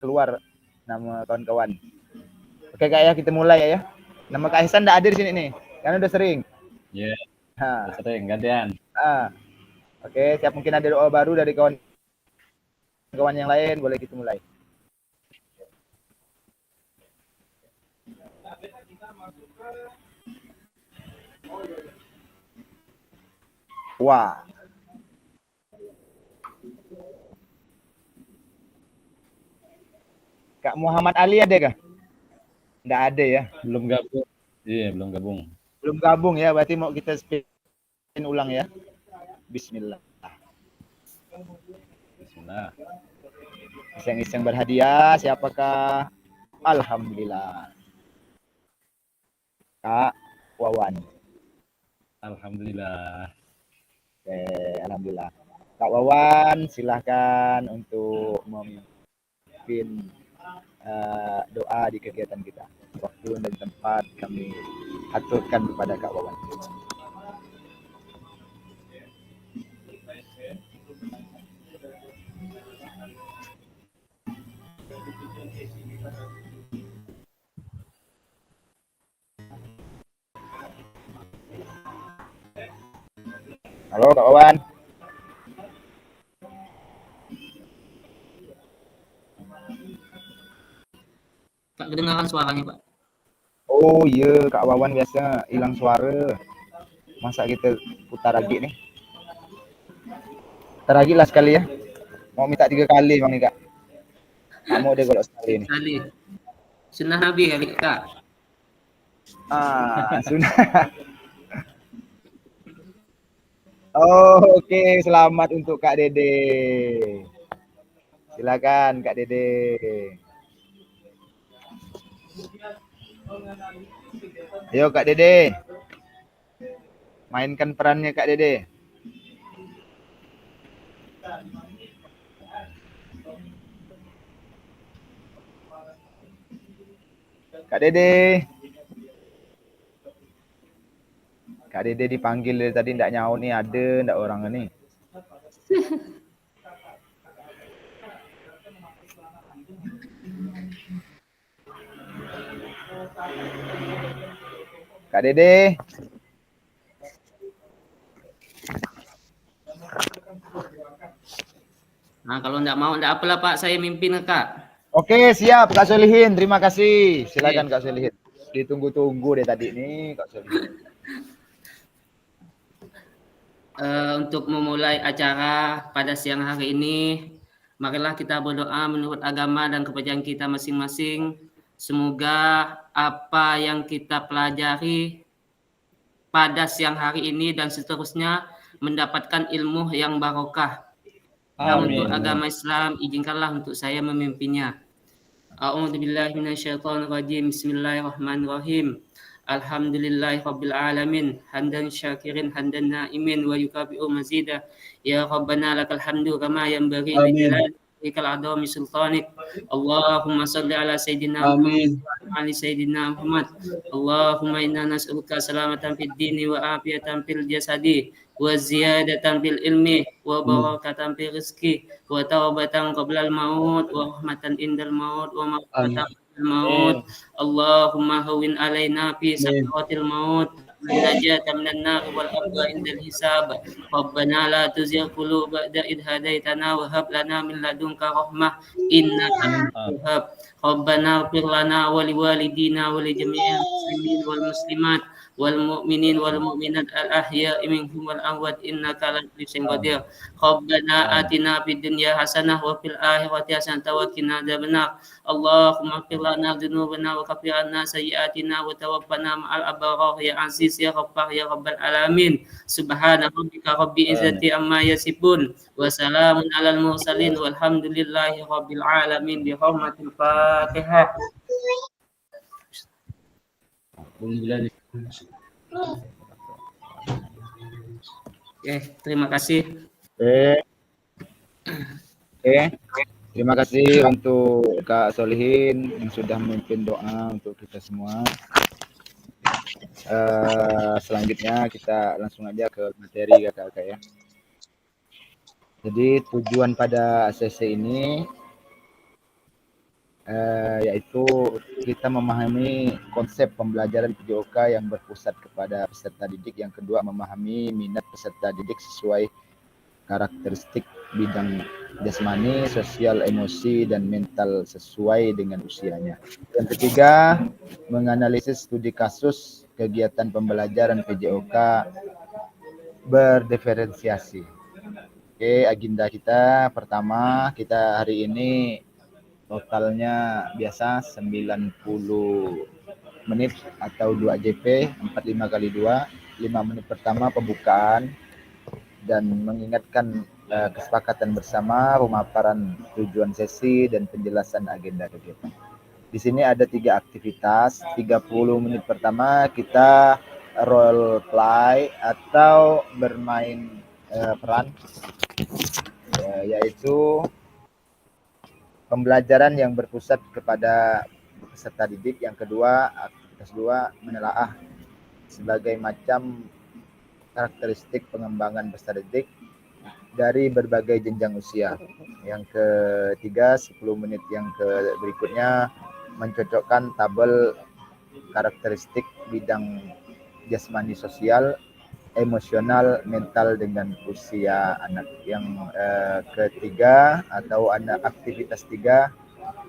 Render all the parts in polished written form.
keluar nama kawan-kawan. Oke Kak ya, kita mulai ya. Nama Kak Ihsan enggak ada di sini nih. Karena udah sering. Iya, Nah, sering gantian. Oke, siap, mungkin ada doa baru dari kawan-kawan yang lain, boleh kita mulai. Wah. Kak Muhammad Ali ada kah? Enggak ada ya. Belum gabung. Iya, belum gabung. Belum gabung ya, berarti mau kita spin ulang ya. Bismillah. Bismillah. Iseng-iseng berhadiah, siapakah? Alhamdulillah. Kak Wawan. Alhamdulillah. Oke, alhamdulillah. Kak Wawan, silahkan untuk memimpin doa di kegiatan kita. Waktu dan tempat kami aturkan kepada Kak Wawan. Halo Kak Wawan. Tak kedengaran suaranya, Pak. Oh iya, Kak Wawan biasa hilang suara. Masa kita putar lagi nih? Putar lagi lah sekali ya. Mau minta 3 kali Bang nih Kak. Kamu udah kalau sekali nih. Sekali. Sunnah Nabi kali, Kak. Sudah. Oh, oke. Selamat untuk Kak Dede. Silakan Kak Dede. Ayo Kak Dede. Mainkan perannya Kak Dede. Kak Dede. Kak Dede dipanggil dari tadi enggak nyaut nih, ada enggak orang ini? Kak Dede. Nah, kalau enggak mau, enggak apalah Pak, saya mimpin Kak. Oke, siap Kak Solihin. Terima kasih. Silakan Kak Solihin. Ditunggu-tunggu deh tadi nih Kak Solihin. Untuk memulai acara pada siang hari ini, marilah kita berdoa menurut agama dan kepercayaan kita masing-masing. Semoga apa yang kita pelajari pada siang hari ini dan seterusnya mendapatkan ilmu yang barokah. Dan untuk agama Islam, izinkanlah untuk saya memimpinnya. A'udzubillahi minasyaitonirrajim. Bismillahirrahmanirrahim. Alhamdulillahirabbil alamin. Hamdan syakirin hamdan na'imin wa yukafi'u mazida. Ya Rabbana lakal hamdu kama yanbaghi li jalalika al-'azami sultanik. Allahumma shalli ala sayyidina Muhammad wa ali sayyidina Muhammad. Allahumma inna nas'aluka salamatan fid dini wa afiyatan fil jasadi wa ziyadatan fil ilmi wa barakatan fil rizqi wa taubatan qablal maut wa rahmatan indal maut wa maghfiratan qabla maut. Allahumma hawwin alaina fi sakaratil maut najatan minan nar wal afwa indal hisab. Rabbana la tuzigh qulubana ba'da idh hadaitana wa hab lana min ladunka rahmah innaka antal wahhab. Rabbana ighfir lana wa liwalidina wa li jami'il muslimin wal muslimat wal mu'minin wal mu'minat al ahya'i minhum wal amwat innaka ala kulli syai'in qadir. Rabbana atina fid dunya hasanah wa fil akhirati hasanah wa qina adzabannar. Allahumma ighfir lana dzunubana wa kaffir 'anna sayyi'atina wa tawaffana ma'al abrar ya aziz ya ghaffar ya rabbal alamin. Subhana rabbika rabbil izzati amma yasifun wa salamun 'alal mursalin walhamdulillahi rabbil alamin. Bi hurmatil Fatihah. Terima kasih. Terima kasih untuk Kak Solihin yang sudah memimpin doa untuk kita semua. Selanjutnya kita langsung aja ke materi kakak-kakak ya. Jadi tujuan pada sesi ini yaitu kita memahami konsep pembelajaran PJOK yang berpusat kepada peserta didik. Yang kedua, memahami minat peserta didik sesuai karakteristik bidang jasmani, sosial, emosi, dan mental sesuai dengan usianya. Yang ketiga, menganalisis studi kasus kegiatan pembelajaran PJOK berdiferensiasi. Oke, agenda kita pertama, kita hari ini totalnya biasa 90 menit atau 2 JP, 45 kali 2, 5 menit pertama pembukaan dan mengingatkan kesepakatan bersama, pemaparan tujuan sesi dan penjelasan agenda kegiatan. Di sini ada 3 aktivitas. 30 menit pertama kita role play atau bermain peran, yaitu pembelajaran yang berpusat kepada peserta didik. Yang kedua, aktivitas 2, menelaah sebagai macam karakteristik pengembangan peserta didik dari berbagai jenjang usia. Yang ketiga, 10 menit yang berikutnya mencocokkan tabel karakteristik bidang jasmani, sosial, emosional, mental dengan usia anak. Yang ketiga atau aktivitas 3,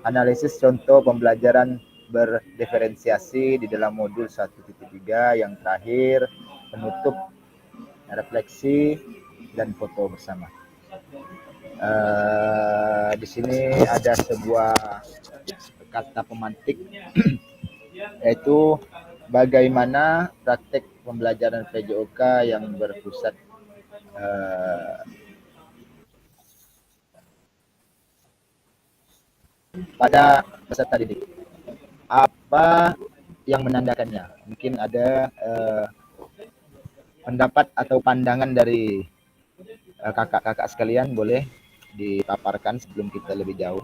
analisis contoh pembelajaran berdiferensiasi di dalam modul 1.3. Yang terakhir, penutup, refleksi, dan foto bersama. Di sini ada sebuah kata pemantik yaitu bagaimana praktek pembelajaran PJOK yang berpusat pada peserta didik. Apa yang menandakannya? Mungkin ada pendapat atau pandangan dari kakak-kakak sekalian, boleh dipaparkan sebelum kita lebih jauh.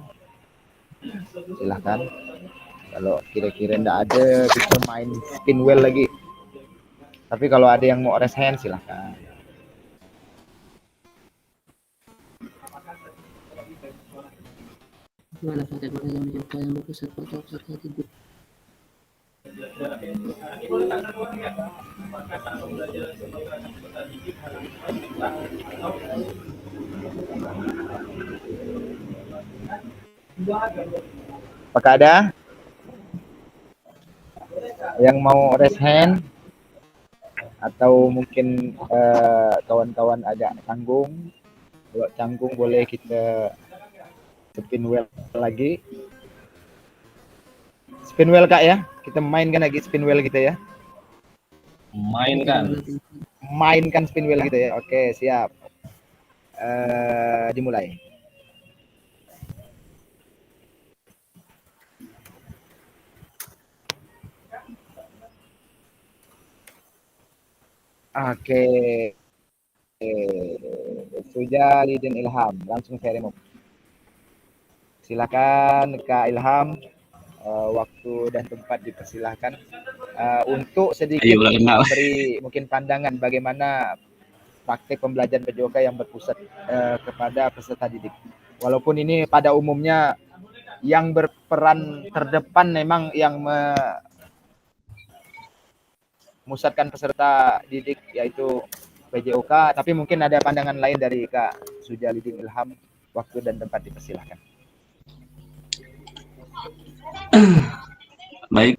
Silahkan. Kalau kira-kira enggak ada, kita main spin wheel lagi. Tapi kalau ada yang mau raise hand, silahkan. Gimana Pak, yang PJOK yang berpusat pada peserta didik? Apakah ada yang mau raise hand? Atau mungkin kawan-kawan agak canggung? Kalau canggung boleh kita spin wheel lagi. Spin wheel Kak ya? Kita mainkan lagi spin wheel kita ya. Mainkan spin wheel kita ya. Oke, siap. Dimulai. Oke. Sujalidin Ilham, langsung saya remove. Silakan Kak Ilham, waktu dan tempat dipersilahkan untuk sedikit memberi mungkin pandangan bagaimana praktek pembelajaran PJOK yang berpusat kepada peserta didik. Walaupun ini pada umumnya yang berperan terdepan memang yang memusatkan peserta didik yaitu PJOK, tapi mungkin ada pandangan lain dari Kak Sujalidin Ilham. Waktu dan tempat dipersilahkan. Baik.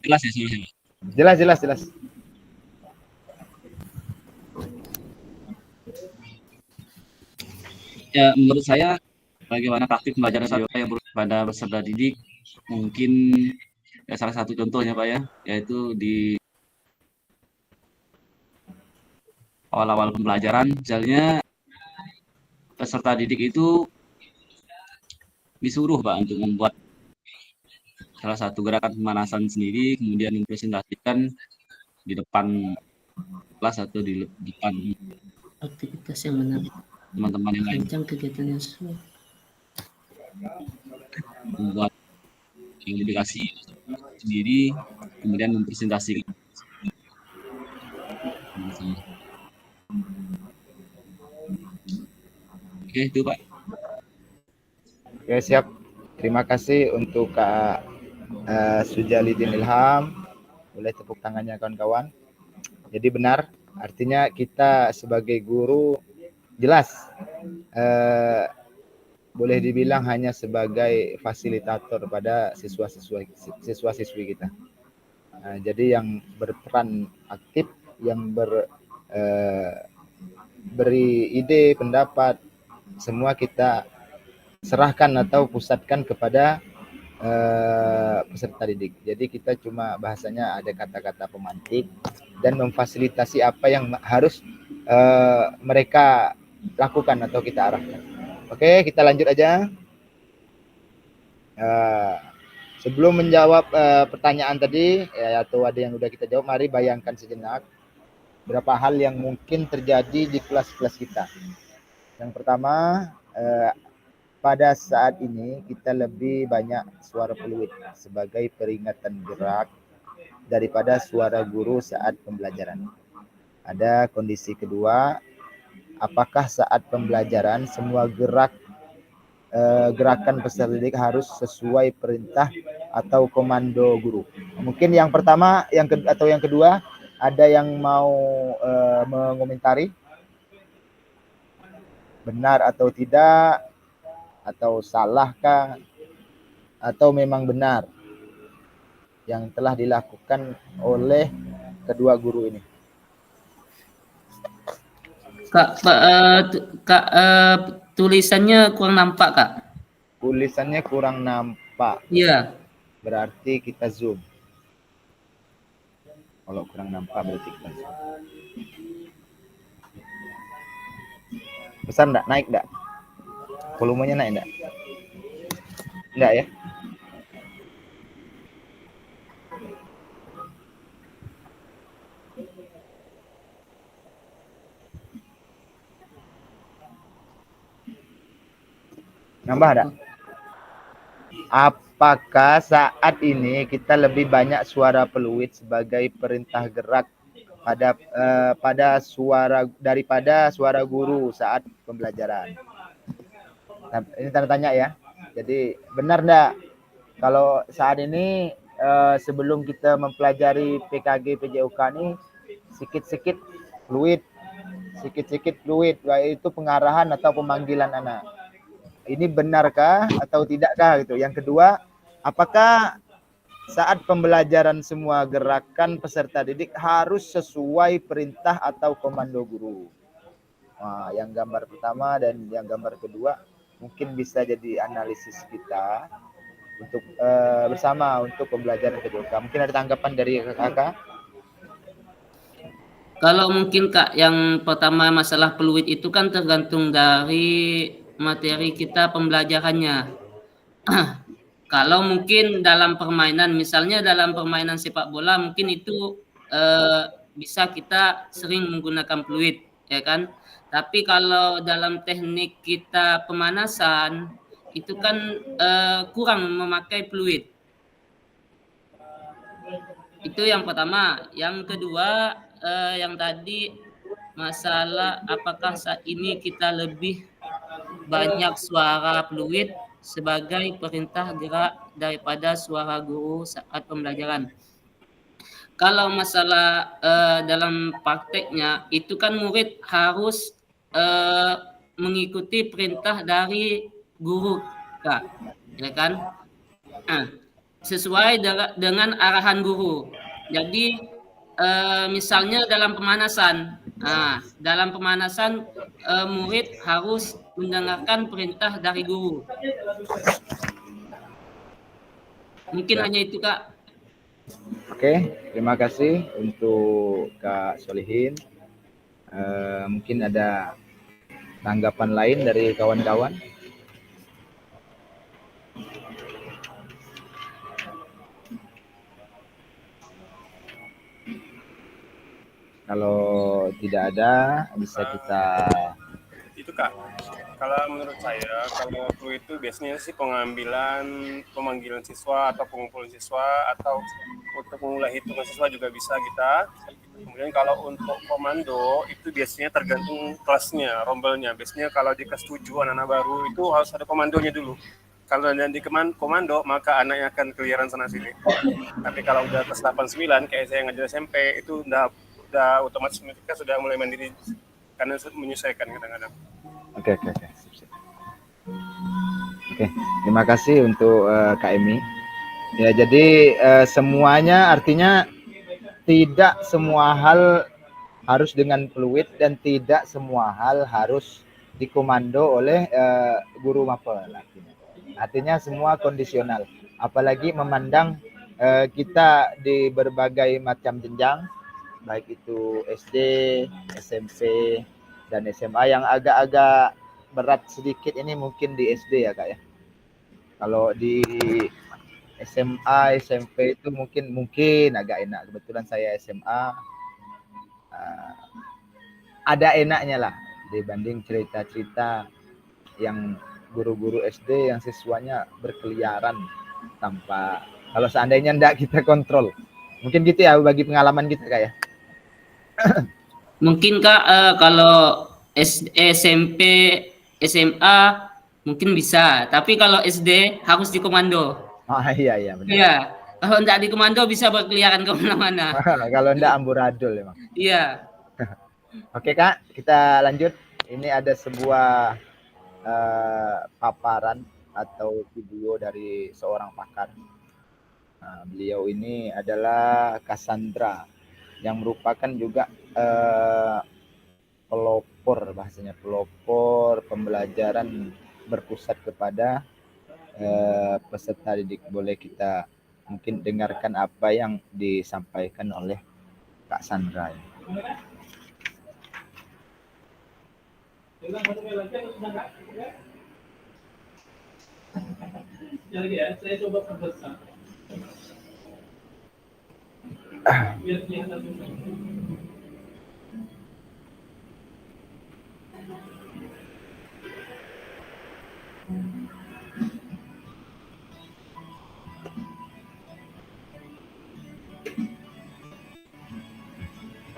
Jelas ya sih. Jelas. Ya, menurut saya bagaimana praktik pembelajaran PJOK yang pada peserta didik, mungkin ya salah satu contohnya Pak ya, yaitu di awal-awal pembelajaran, misalnya peserta didik itu disuruh Pak untuk membuat salah satu gerakan pemanasan sendiri, kemudian mempresentasikan di depan kelas atau di depan Aktivitas yang menarik, teman-teman yang lain, rancang kegiatan yang sesuai, membuat yang dikasih sendiri, kemudian mempresentasikan. Oke, itu Pak. Oke, siap. Terima kasih untuk Kak Sujalidin Ilham. Boleh tepuk tangannya kawan-kawan. Jadi benar, artinya kita sebagai guru jelas boleh dibilang hanya sebagai fasilitator pada siswa-siswi kita. Jadi yang berperan aktif, yang beri ide, pendapat, semua kita serahkan atau pusatkan kepada peserta didik. Jadi kita cuma bahasanya ada kata-kata pemantik dan memfasilitasi apa yang harus mereka lakukan atau kita arahkan. Oke, kita lanjut aja. Sebelum menjawab pertanyaan tadi atau ada yang udah kita jawab, mari bayangkan sejenak berapa hal yang mungkin terjadi di kelas-kelas kita. Yang pertama, pada saat ini kita lebih banyak suara peluit sebagai peringatan gerak daripada suara guru saat pembelajaran. Ada kondisi kedua, apakah saat pembelajaran semua gerakan peserta didik harus sesuai perintah atau komando guru? Mungkin yang pertama, yang kedua, ada yang mau mengomentari benar atau tidak, atau salahkah, atau memang benar yang telah dilakukan oleh kedua guru ini? Kak, tulisannya kurang nampak, Kak. Tulisannya kurang nampak. Iya. Berarti kita zoom. Kalau kurang nampak berarti kita zoom. Besar enggak? Naik enggak? Volumenya naik enggak? Enggak ya? Nambah enggak? Apakah saat ini kita lebih banyak suara peluit sebagai perintah gerak daripada suara guru saat pembelajaran? Nah, ini tanda tanya ya. Jadi benar enggak kalau saat ini sebelum kita mempelajari PKG PJOK ini sedikit-sedikit fluid, yaitu pengarahan atau pemanggilan anak. Ini benarkah atau tidakkah gitu. Yang kedua, apakah saat pembelajaran semua gerakan peserta didik harus sesuai perintah atau komando guru? Nah, yang gambar pertama dan yang gambar kedua mungkin bisa jadi analisis kita untuk bersama untuk pembelajaran PJOK. Mungkin ada tanggapan dari kakak? Kalau mungkin Kak, yang pertama masalah peluit itu kan tergantung dari materi kita pembelajarannya. Kalau mungkin dalam permainan, misalnya dalam permainan sepak bola, mungkin itu bisa kita sering menggunakan peluit, ya kan? Tapi kalau dalam teknik kita pemanasan, itu kan kurang memakai peluit. Itu yang pertama. Yang kedua, yang tadi masalah apakah saat ini kita lebih banyak suara peluit sebagai perintah gerak daripada suara guru saat pembelajaran. Kalau masalah dalam prakteknya itu kan murid harus mengikuti perintah dari guru, Kak, ya kan? Nah, sesuai dengan arahan guru. Jadi misalnya dalam pemanasan, murid harus mendengarkan perintah dari guru. Mungkin hanya itu, Kak. Oke, terima kasih untuk Kak Solihin. Mungkin ada tanggapan lain dari kawan-kawan? Kalau tidak ada, bisa kita Itu Kak, kalau menurut saya, kalau clue itu biasanya sih pemanggilan siswa atau pengumpulan siswa atau untuk memulai hitungan siswa juga bisa kita. Kemudian kalau untuk komando itu biasanya tergantung kelasnya, rombelnya. Biasanya kalau di kelas 7 anak-anak baru itu harus ada komandonya dulu. Kalau nanti komando, maka anaknya akan keliaran sana sini. Tapi kalau udah kelas 8-9, kayak saya ngajar SMP, itu udah otomatis mereka sudah mulai mandiri karena menyesuaikan kadang-kadang. Oke. Sip, sip. Oke, terima kasih untuk Kak Emi. Ya, jadi semuanya artinya tidak semua hal harus dengan fluid dan tidak semua hal harus dikomando oleh guru mapel. Artinya semua kondisional. Apalagi memandang kita di berbagai macam jenjang, baik itu SD, SMP, dan SMA. Yang agak-agak berat sedikit ini mungkin di SD ya Kak ya. Kalau di SMA, SMP itu mungkin agak enak. Kebetulan saya SMA, ada enaknya lah dibanding cerita-cerita yang guru-guru SD yang siswanya berkeliaran tanpa, kalau seandainya enggak kita kontrol. Mungkin gitu ya bagi pengalaman kita Kak ya. Mungkin Kak, kalau SMP, SMA mungkin bisa, tapi kalau SD harus dikomando. Iya benar. Iya, kalau enggak dikomando bisa berkeliaran kemana-mana. Kalau enggak amburadul emang. Iya. Oke Kak, kita lanjut. Ini ada sebuah paparan atau video dari seorang pakar. Beliau ini adalah Cassandra yang merupakan juga pelopor, bahasanya pelopor pembelajaran berpusat kepada peserta didik. Boleh kita mungkin dengarkan apa yang disampaikan oleh Kak Sandra. Saya coba perbesar. Biar kelihatan.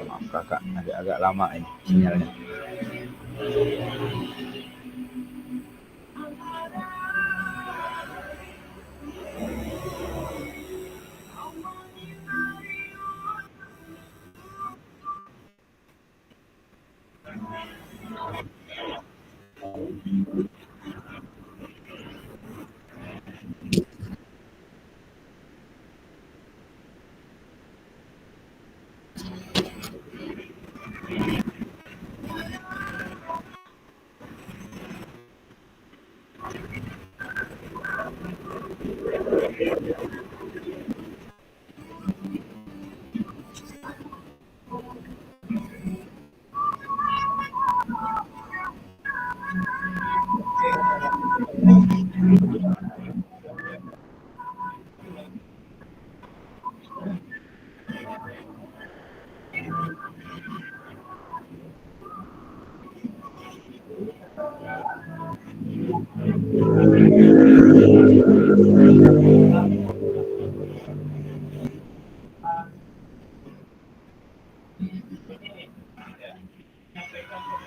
Maaf kakak, agak lama ini sinyalnya.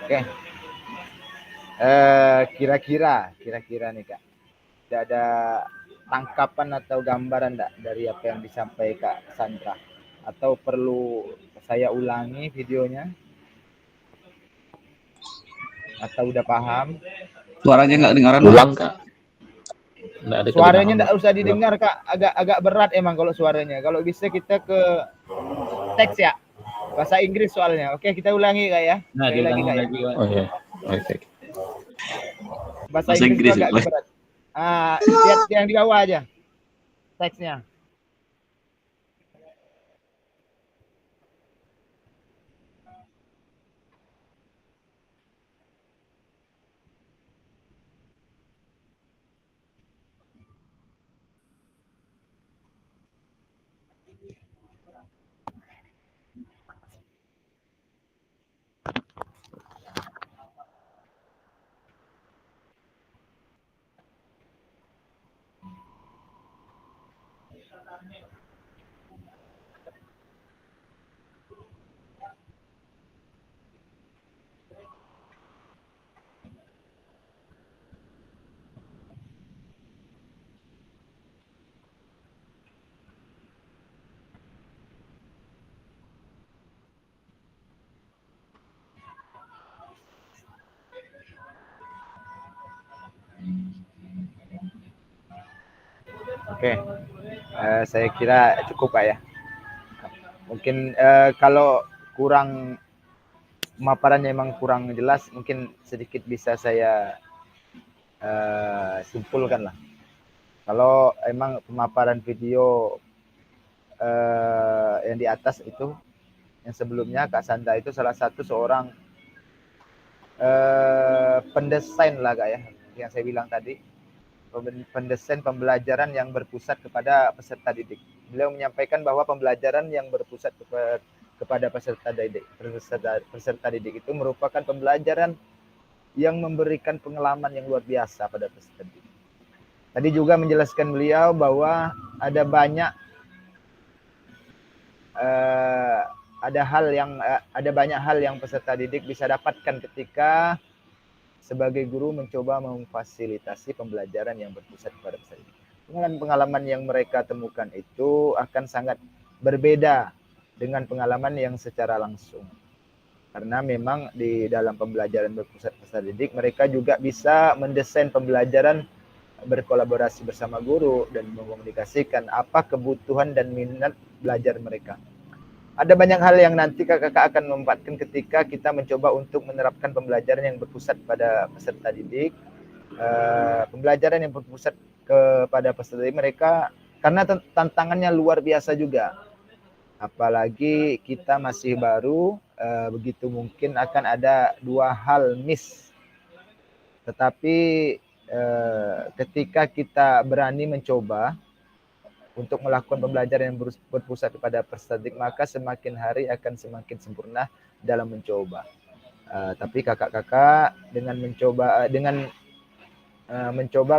Oke. Kira-kira nih Kak, tidak ada tangkapan atau gambaran enggak dari apa yang disampaikan Kak Sandra? Atau perlu saya ulangi videonya? Atau udah paham? Suaranya nggak dengaran. Ulang Kak. Nggak ada Suaranya kedengaran. enggak usah didengar Kak, agak berat emang kalau suaranya. Kalau bisa kita ke teks ya. Bahasa Inggris soalnya. Oke, kita ulangi Kak ya. Nah, Sekali lagi diulangi Kak ya. lagi Kak. Oh iya. Oke. Bahasa Bahasa Inggris itu Inggris, agak boleh. berat. Lihat yang di bawah aja teksnya. Oke, saya kira cukup Pak ya. Mungkin kalau kurang pemaparannya memang kurang jelas, mungkin sedikit bisa saya simpulkan lah. Kalau emang pemaparan video yang di atas itu, yang sebelumnya Kak Sandra itu salah satu seorang pendesain lah Kak ya, yang saya bilang tadi, pendesain pembelajaran yang berpusat kepada peserta didik. Beliau menyampaikan bahwa pembelajaran yang berpusat kepada peserta didik itu merupakan pembelajaran yang memberikan pengalaman yang luar biasa pada peserta didik. Tadi juga menjelaskan beliau bahwa ada banyak ada banyak hal yang peserta didik bisa dapatkan ketika sebagai guru mencoba memfasilitasi pembelajaran yang berpusat pada peserta didik. Pengalaman yang mereka temukan itu akan sangat berbeda dengan pengalaman yang secara langsung. Karena memang di dalam pembelajaran berpusat peserta didik, mereka juga bisa mendesain pembelajaran berkolaborasi bersama guru dan mengkomunikasikan apa kebutuhan dan minat belajar mereka. Ada banyak hal yang nanti kakak akan memanfaatkan ketika kita mencoba untuk menerapkan pembelajaran yang berpusat pada peserta didik. Pembelajaran yang berpusat kepada peserta didik mereka, karena tantangannya luar biasa juga. Apalagi kita masih baru, begitu mungkin akan ada dua hal miss. Tetapi ketika kita berani mencoba untuk melakukan pembelajaran yang berpusat kepada peserta didik, maka semakin hari akan semakin sempurna dalam mencoba. Tapi kakak-kakak dengan mencoba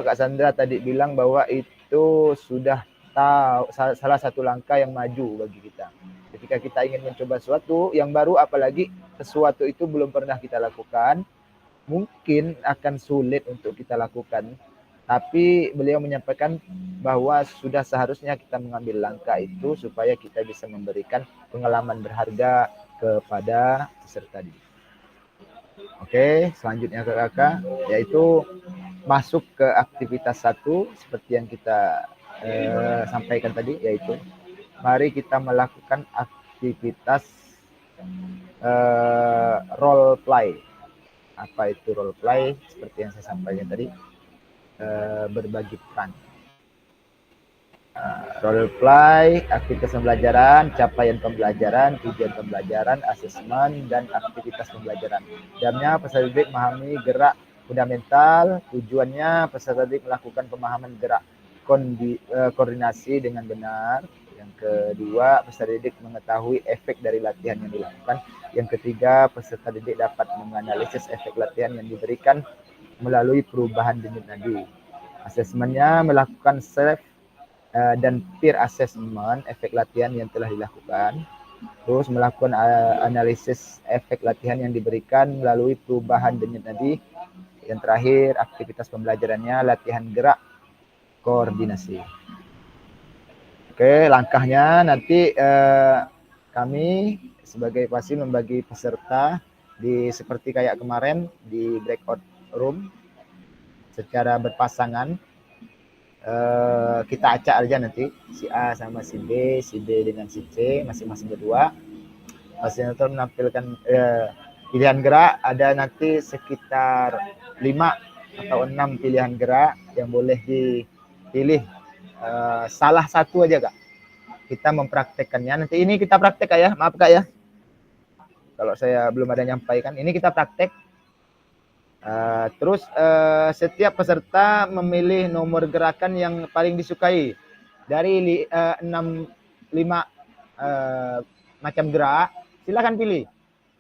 Kak Sandra tadi bilang bahwa itu sudah tahu salah satu langkah yang maju bagi kita. Ketika kita ingin mencoba sesuatu yang baru, apalagi sesuatu itu belum pernah kita lakukan, mungkin akan sulit untuk kita lakukan. Tapi beliau menyampaikan bahwa sudah seharusnya kita mengambil langkah itu supaya kita bisa memberikan pengalaman berharga kepada peserta didik. Oke, selanjutnya kakak, yaitu masuk ke aktivitas 1 seperti yang kita sampaikan tadi, yaitu mari kita melakukan aktivitas role play. Apa itu role play? Seperti yang saya sampaikan tadi, berbagi peran. Role play, aktivitas pembelajaran, capaian pembelajaran, tujuan pembelajaran, asesmen, dan aktivitas pembelajaran. Dalamnya peserta didik memahami gerak fundamental. Tujuannya peserta didik melakukan pemahaman gerak koordinasi dengan benar. Yang kedua, peserta didik mengetahui efek dari latihan yang dilakukan. Yang ketiga, peserta didik dapat menganalisis efek latihan yang diberikan melalui perubahan denyut nadi. Asesmennya melakukan self dan peer assessment efek latihan yang telah dilakukan. Terus melakukan analisis efek latihan yang diberikan melalui perubahan denyut nadi. Yang terakhir, aktivitas pembelajarannya latihan gerak koordinasi. Oke, langkahnya nanti kami sebagai pasin membagi peserta seperti kayak kemarin di breakout room secara berpasangan. Kita acak aja nanti si A sama si B dengan si C masing-masing berdua. Fasilitator menampilkan pilihan gerak, ada nanti sekitar 5 atau 6 pilihan gerak yang boleh dipilih. Salah satu aja Kak. Kita mempraktekkannya. Nanti ini kita praktek Kak ya. Maaf Kak ya. Kalau saya belum ada nyampaikan, ini kita praktek. Terus setiap peserta memilih nomor gerakan yang paling disukai dari 5 macam gerak. Silakan pilih.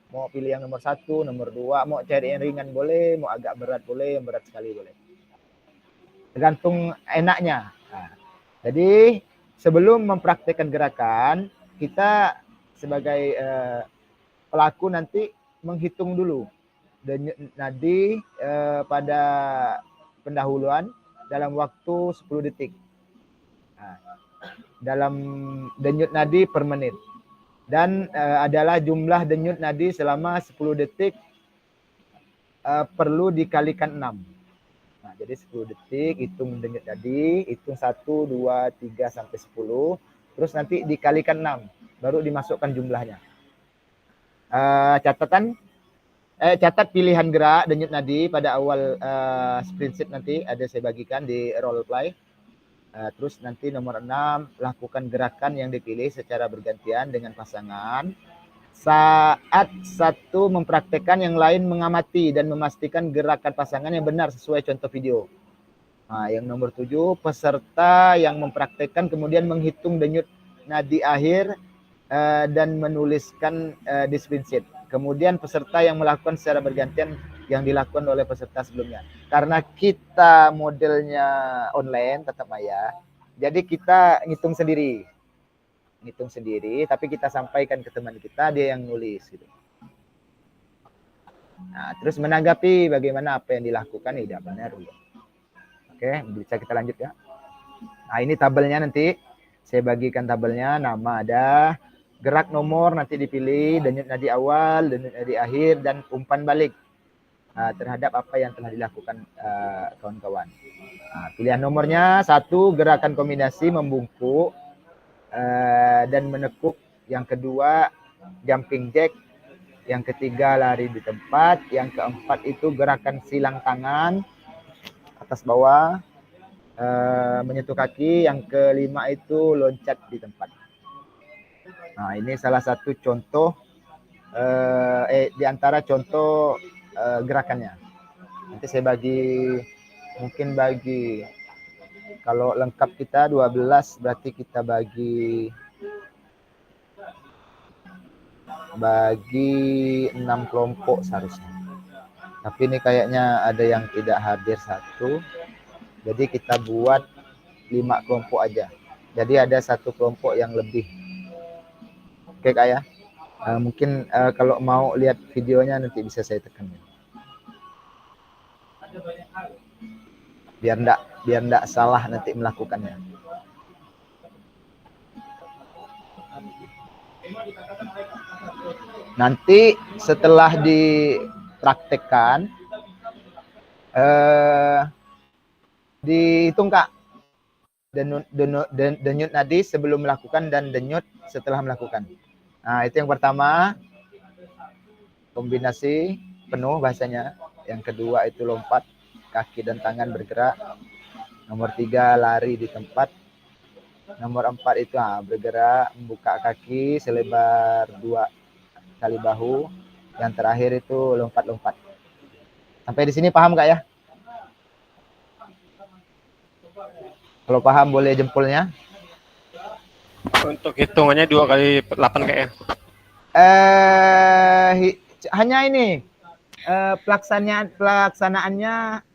Mau pilih yang nomor 1, nomor 2, mau cari yang ringan boleh, mau agak berat boleh, yang berat sekali boleh. Tergantung enaknya. Jadi sebelum mempraktekkan gerakan, kita sebagai pelaku nanti menghitung dulu denyut nadi pada pendahuluan dalam waktu 10 detik. Nah, dalam denyut nadi per menit. Dan adalah jumlah denyut nadi selama 10 detik perlu dikalikan 6. Nah, jadi 10 detik hitung denyut nadi, hitung 1, 2, 3 sampai 10, terus nanti dikalikan 6, baru dimasukkan jumlahnya. Catat pilihan gerak denyut nadi pada awal sprint set nanti ada saya bagikan di role play. Terus nanti nomor 6, lakukan gerakan yang dipilih secara bergantian dengan pasangan. Saat satu mempraktekkan, yang lain mengamati dan memastikan gerakan pasangan yang benar sesuai contoh video. Nah, yang nomor 7, peserta yang mempraktekkan kemudian menghitung denyut nadi akhir dan menuliskan di sprint sheet. Kemudian peserta yang melakukan secara bergantian yang dilakukan oleh peserta sebelumnya. Karena kita modelnya online tetap maya, jadi kita ngitung sendiri, tapi kita sampaikan ke teman kita, dia yang nulis gitu. Nah, terus menanggapi bagaimana apa yang dilakukan tidak benar. Oke, bisa kita lanjut ya. Nah, ini tabelnya nanti saya bagikan tabelnya, nama ada, gerak nomor nanti dipilih, denyut nadi awal, denyut nadi akhir, dan umpan balik terhadap apa yang telah dilakukan kawan-kawan. Pilihan nomornya 1, gerakan kombinasi membungkuk dan menekuk. Yang kedua, jumping jack. Yang ketiga, lari di tempat. Yang keempat itu gerakan silang tangan atas bawah, menyentuh kaki. Yang kelima itu loncat di tempat. Nah, ini salah satu contoh di antara contoh gerakannya. Nanti saya mungkin bagi, kalau lengkap kita 12, berarti kita bagi 6 kelompok seharusnya. Tapi ini kayaknya ada yang tidak hadir 1. Jadi kita buat 5 kelompok aja. Jadi ada 1 kelompok yang lebih. Oke Kak ya. Mungkin kalau mau lihat videonya nanti bisa saya tekan. Biar enggak salah nanti melakukannya. Nanti setelah dipraktekkan, dihitung Kak, denyut nadi sebelum melakukan dan denyut setelah melakukan. Nah, itu yang pertama, kombinasi penuh bahasanya. Yang kedua itu lompat, kaki dan tangan bergerak. Nomor 3, lari di tempat. Nomor 4 itu bergerak, membuka kaki selebar 2 kali bahu. Yang terakhir itu lompat-lompat. Sampai di sini paham Kak ya? Kalau paham boleh jempolnya. Untuk hitungannya 2 kali 8 kayaknya. Hanya ini pelaksanaannya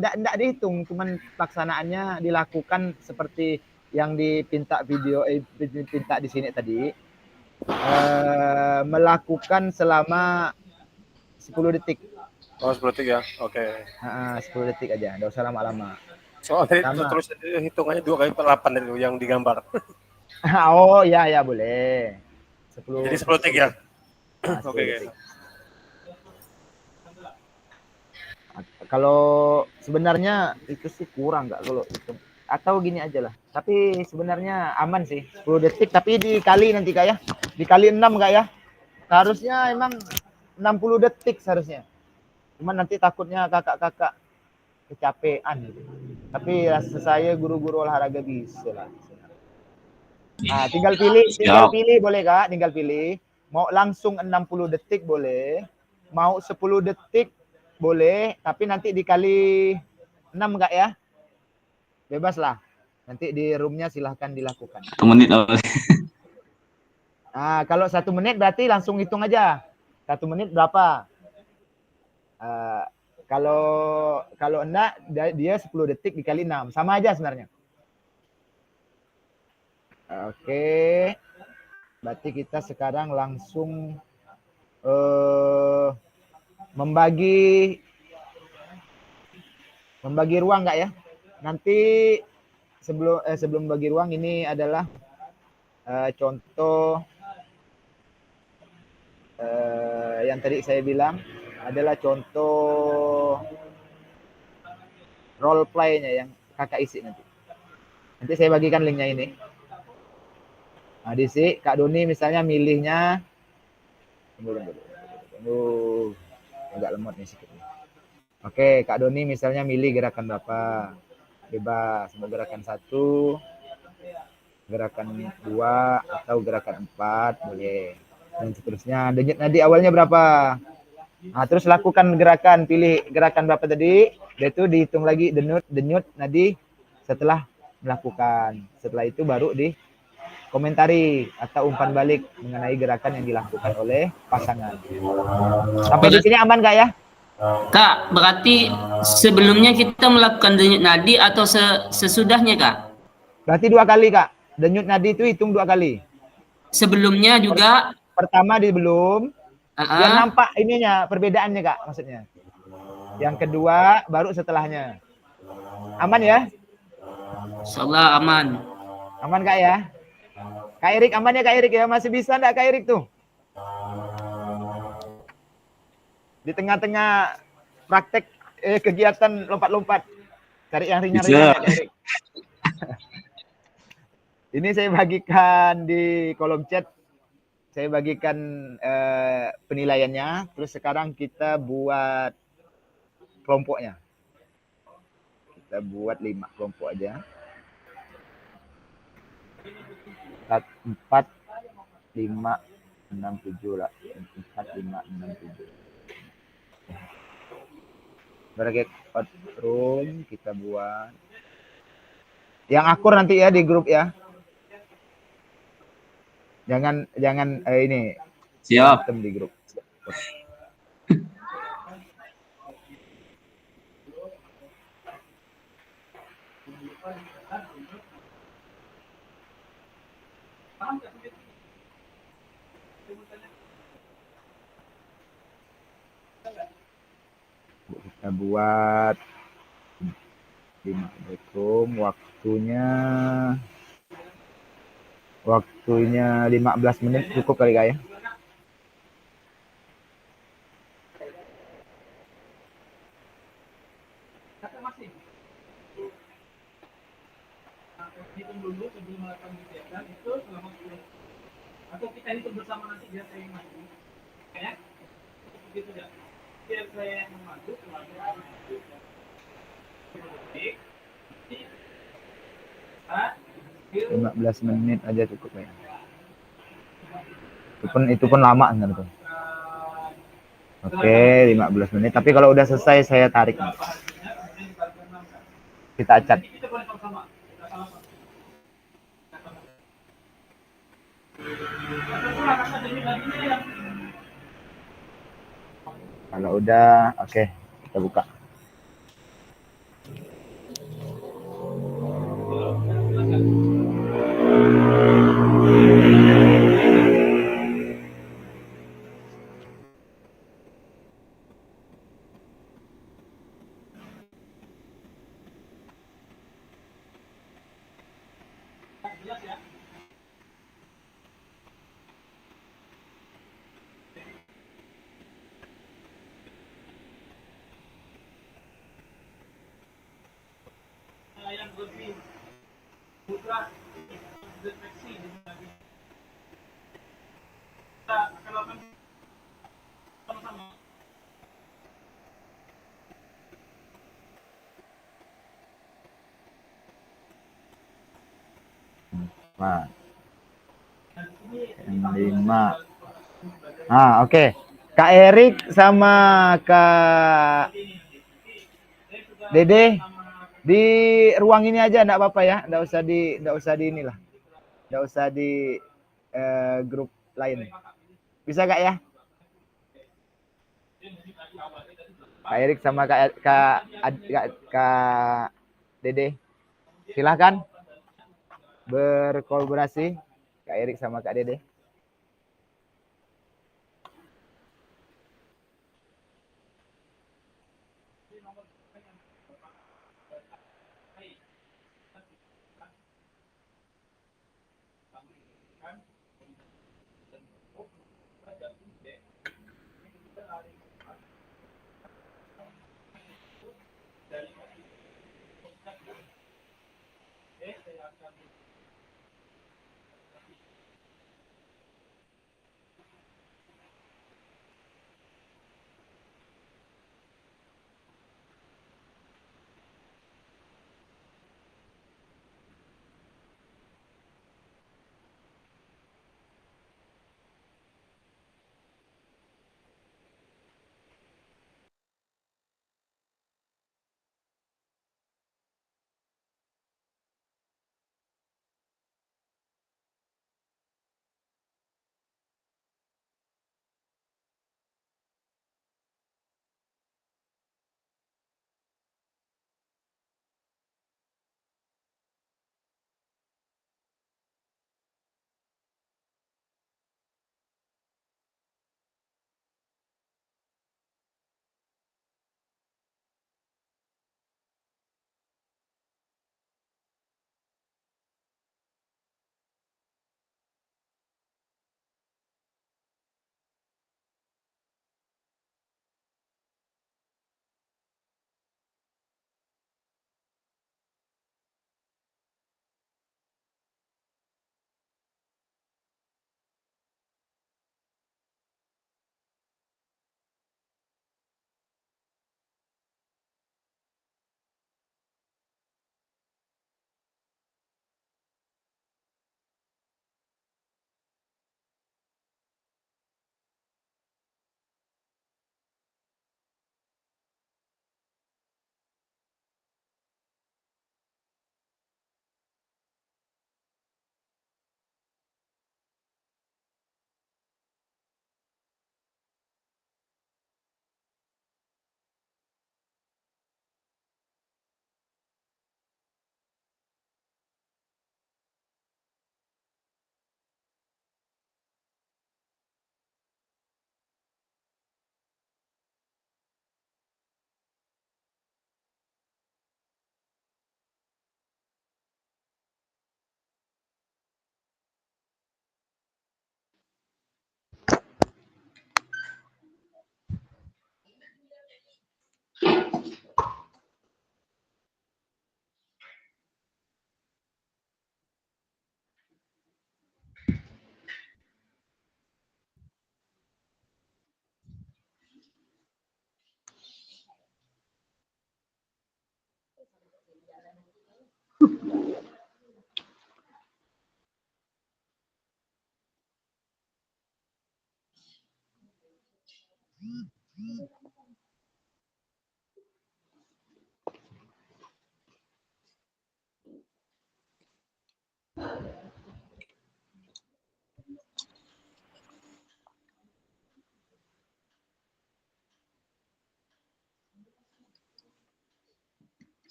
enggak dihitung, cuman pelaksanaannya dilakukan seperti yang dipinta pinta di sini tadi. Melakukan selama 10 detik. Oh, 10 detik ya. Oke. 10 detik aja, enggak usah lama-lama. Soalnya terus hitungannya 2 kali 8 itu yang digambar. Oh ya boleh. 10. Jadi 10 detik ya. Oke. Kalau sebenarnya itu sih kurang nggak kalau itu. Atau gini aja lah. Tapi sebenarnya aman sih. 10 detik tapi dikali nanti Kak ya. Dikali 6 Kak ya. Harusnya emang 60 detik seharusnya. Cuman nanti takutnya kakak-kakak kecapean. Tapi rasa saya guru-guru olahraga bisa lah. Nah, tinggal pilih boleh Kak, tinggal pilih. Mau langsung 60 detik boleh. Mau 10 detik boleh, tapi nanti dikali 6 Kak ya. Bebas lah. Nanti di roomnya silahkan dilakukan. 1 menit. Nah, kalau 1 menit berarti langsung hitung aja. 1 menit berapa? Kalau enggak, dia 10 detik dikali 6. Sama aja sebenarnya. Oke. Berarti kita sekarang langsung membagi ruang nggak ya? Nanti sebelum bagi ruang ini adalah contoh yang tadi saya bilang adalah contoh role play-nya yang kakak isi nanti. Nanti saya bagikan linknya ini. Nah, di sini Kak Doni misalnya milihnya agak lemot nih sedikit. Oke, Kak Doni misalnya milih gerakan berapa? Bebas, mau gerakan 1, gerakan 2, atau gerakan 4 boleh. Dan seterusnya. Denyut nadi awalnya berapa? Nah, terus lakukan gerakan, pilih gerakan berapa tadi, dia itu dihitung lagi denyut nadi setelah melakukan. Setelah itu baru dikomentari atau umpan balik mengenai gerakan yang dilakukan oleh pasangan. Sampai di sini aman nggak ya? Kak, berarti sebelumnya kita melakukan denyut nadi atau sesudahnya, Kak? Berarti 2 kali, Kak. Denyut nadi itu hitung 2 kali. Sebelumnya juga. Pertama di belum, biar nampak ininya, perbedaannya, Kak, maksudnya. Yang kedua, baru setelahnya. Aman ya? Insyaallah aman. Aman, Kak ya? Kak Erik, aman ya, Kak Erik ya? Masih bisa enggak, Kak Erik tuh? Di tengah-tengah praktek kegiatan lompat-lompat. Cari yang ringan-ringan, Kak Erik. Ini saya bagikan di kolom chat. Saya bagikan penilaiannya. Terus sekarang kita buat kelompoknya. Kita buat 5 kelompok aja. 4, 5, 6, 7 lah. 4, 5, 6, 7. Berbagai room kita buat. Yang akur nanti ya di grup ya. Jangan ini. Siap. Di grup. Kita buat 5 room, waktunya 15 menit cukup kali, Kak ya. Hitung dulu sebelum melakukan kegiatan itu selama 10. Atau kita hitung bersama nanti biar saya yang maju. Ya? Begitu ya. Biar saya yang maju, keluarga maju. 15 menit aja cukup ya. Itu pun lama kan tuh. Oke, 15 menit. Tapi kalau udah selesai saya tarik. Kita acak. Kalau udah, oke, kita buka. Yang lebih mudah deteksi lagi. Kita akan lakukan sama-sama. Nah, 5. Ah, oke. Kak Erik sama Kak Dede di ruang ini aja, enggak apa-apa ya, enggak usah di inilah. Enggak usah di grup lain. Bisa Kak ya? Kak Erik sama Kak Dede. Silakan. berkolaborasi, Kak Erik sama Kak Dede.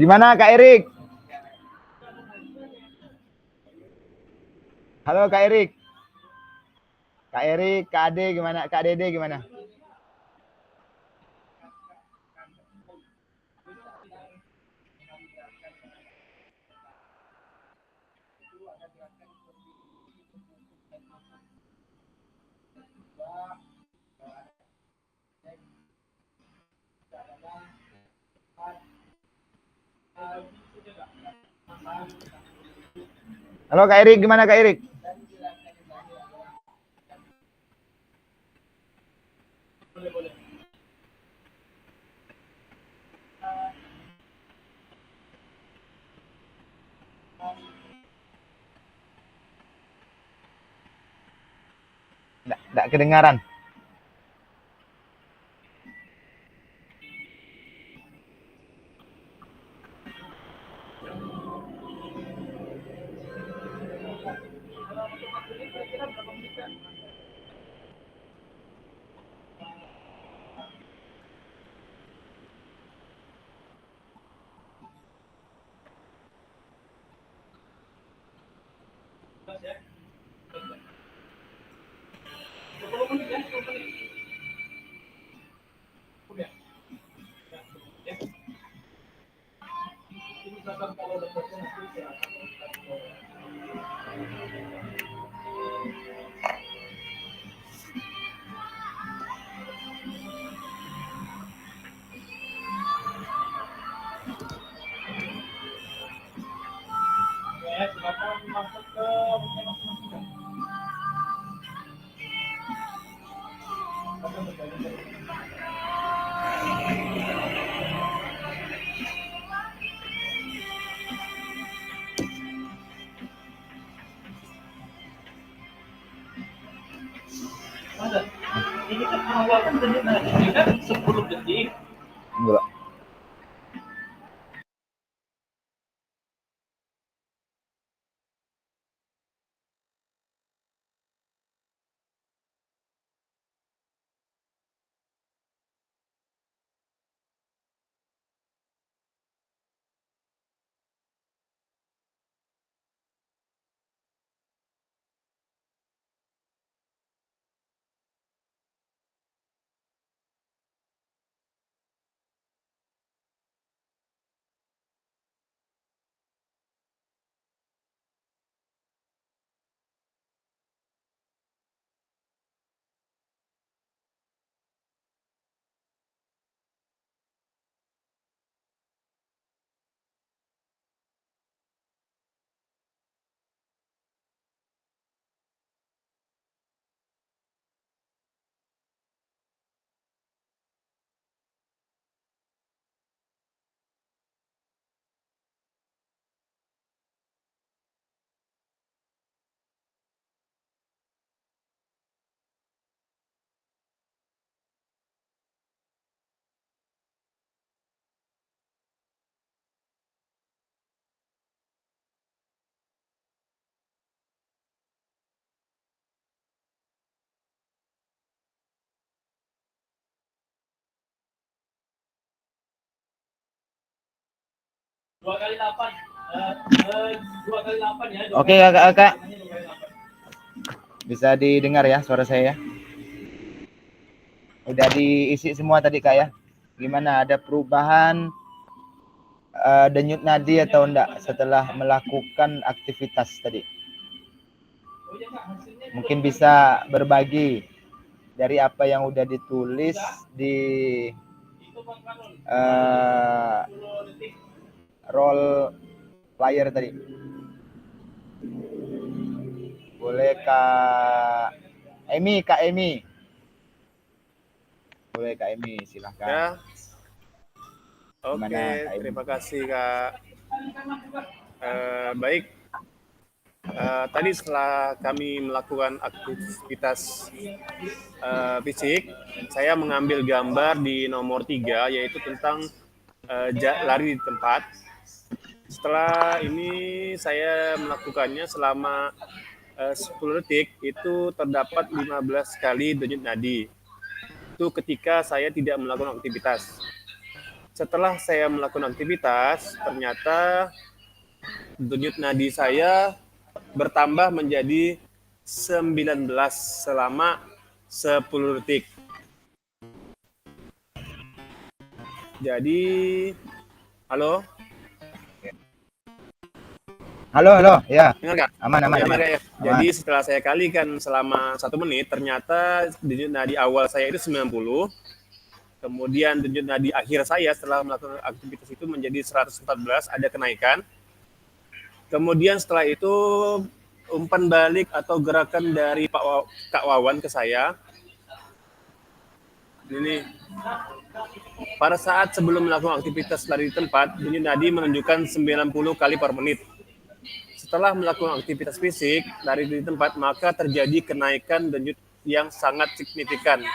Gimana Kak Erik? Halo Kak Erik. Kak Erik, Kak Ade gimana? Kak Dede gimana? Halo Kak Erik, gimana Kak Erik? Nggak kedengaran. Ya, silakan masuk ke masing-masing. Mas, ini kan awal kan denyut nadi ini kan 10 detik. Enggak. Dua kali 8. 2 kali 8 ya. Oke Kakak. Bisa didengar ya suara saya ya? Udah diisi semua tadi Kak ya? Gimana, ada perubahan denyut nadi atau enggak setelah melakukan aktivitas tadi? Mungkin bisa berbagi dari apa yang udah ditulis di role player tadi. Boleh Kak Emi. Boleh Kak Emi, silahkan. Ya. Gimana, Oke, Kak Emi? terima kasih Kak. Baik. Tadi setelah kami melakukan aktivitas fisik, saya mengambil gambar di nomor 3, yaitu tentang lari di tempat. Setelah ini saya melakukannya selama 10 detik, itu terdapat 15 kali denyut nadi. Itu ketika saya tidak melakukan aktivitas. setelah saya melakukan aktivitas, ternyata denyut nadi saya bertambah menjadi 19 selama 10 detik. Jadi, halo, Halo, ya, dengar nggak? aman. Ya, dengar ya? Jadi setelah saya kalikan selama 1 menit, ternyata denyut nadi awal saya itu 90. Kemudian denyut nadi akhir saya setelah melakukan aktivitas itu menjadi 114, ada kenaikan. Kemudian setelah itu umpan balik atau gerakan dari Kak Wawan ke saya. Ini pada saat sebelum melakukan aktivitas lari di tempat, denyut nadi menunjukkan 90 kali per menit. Setelah melakukan aktivitas fisik lari di tempat, maka terjadi kenaikan denyut yang sangat signifikan.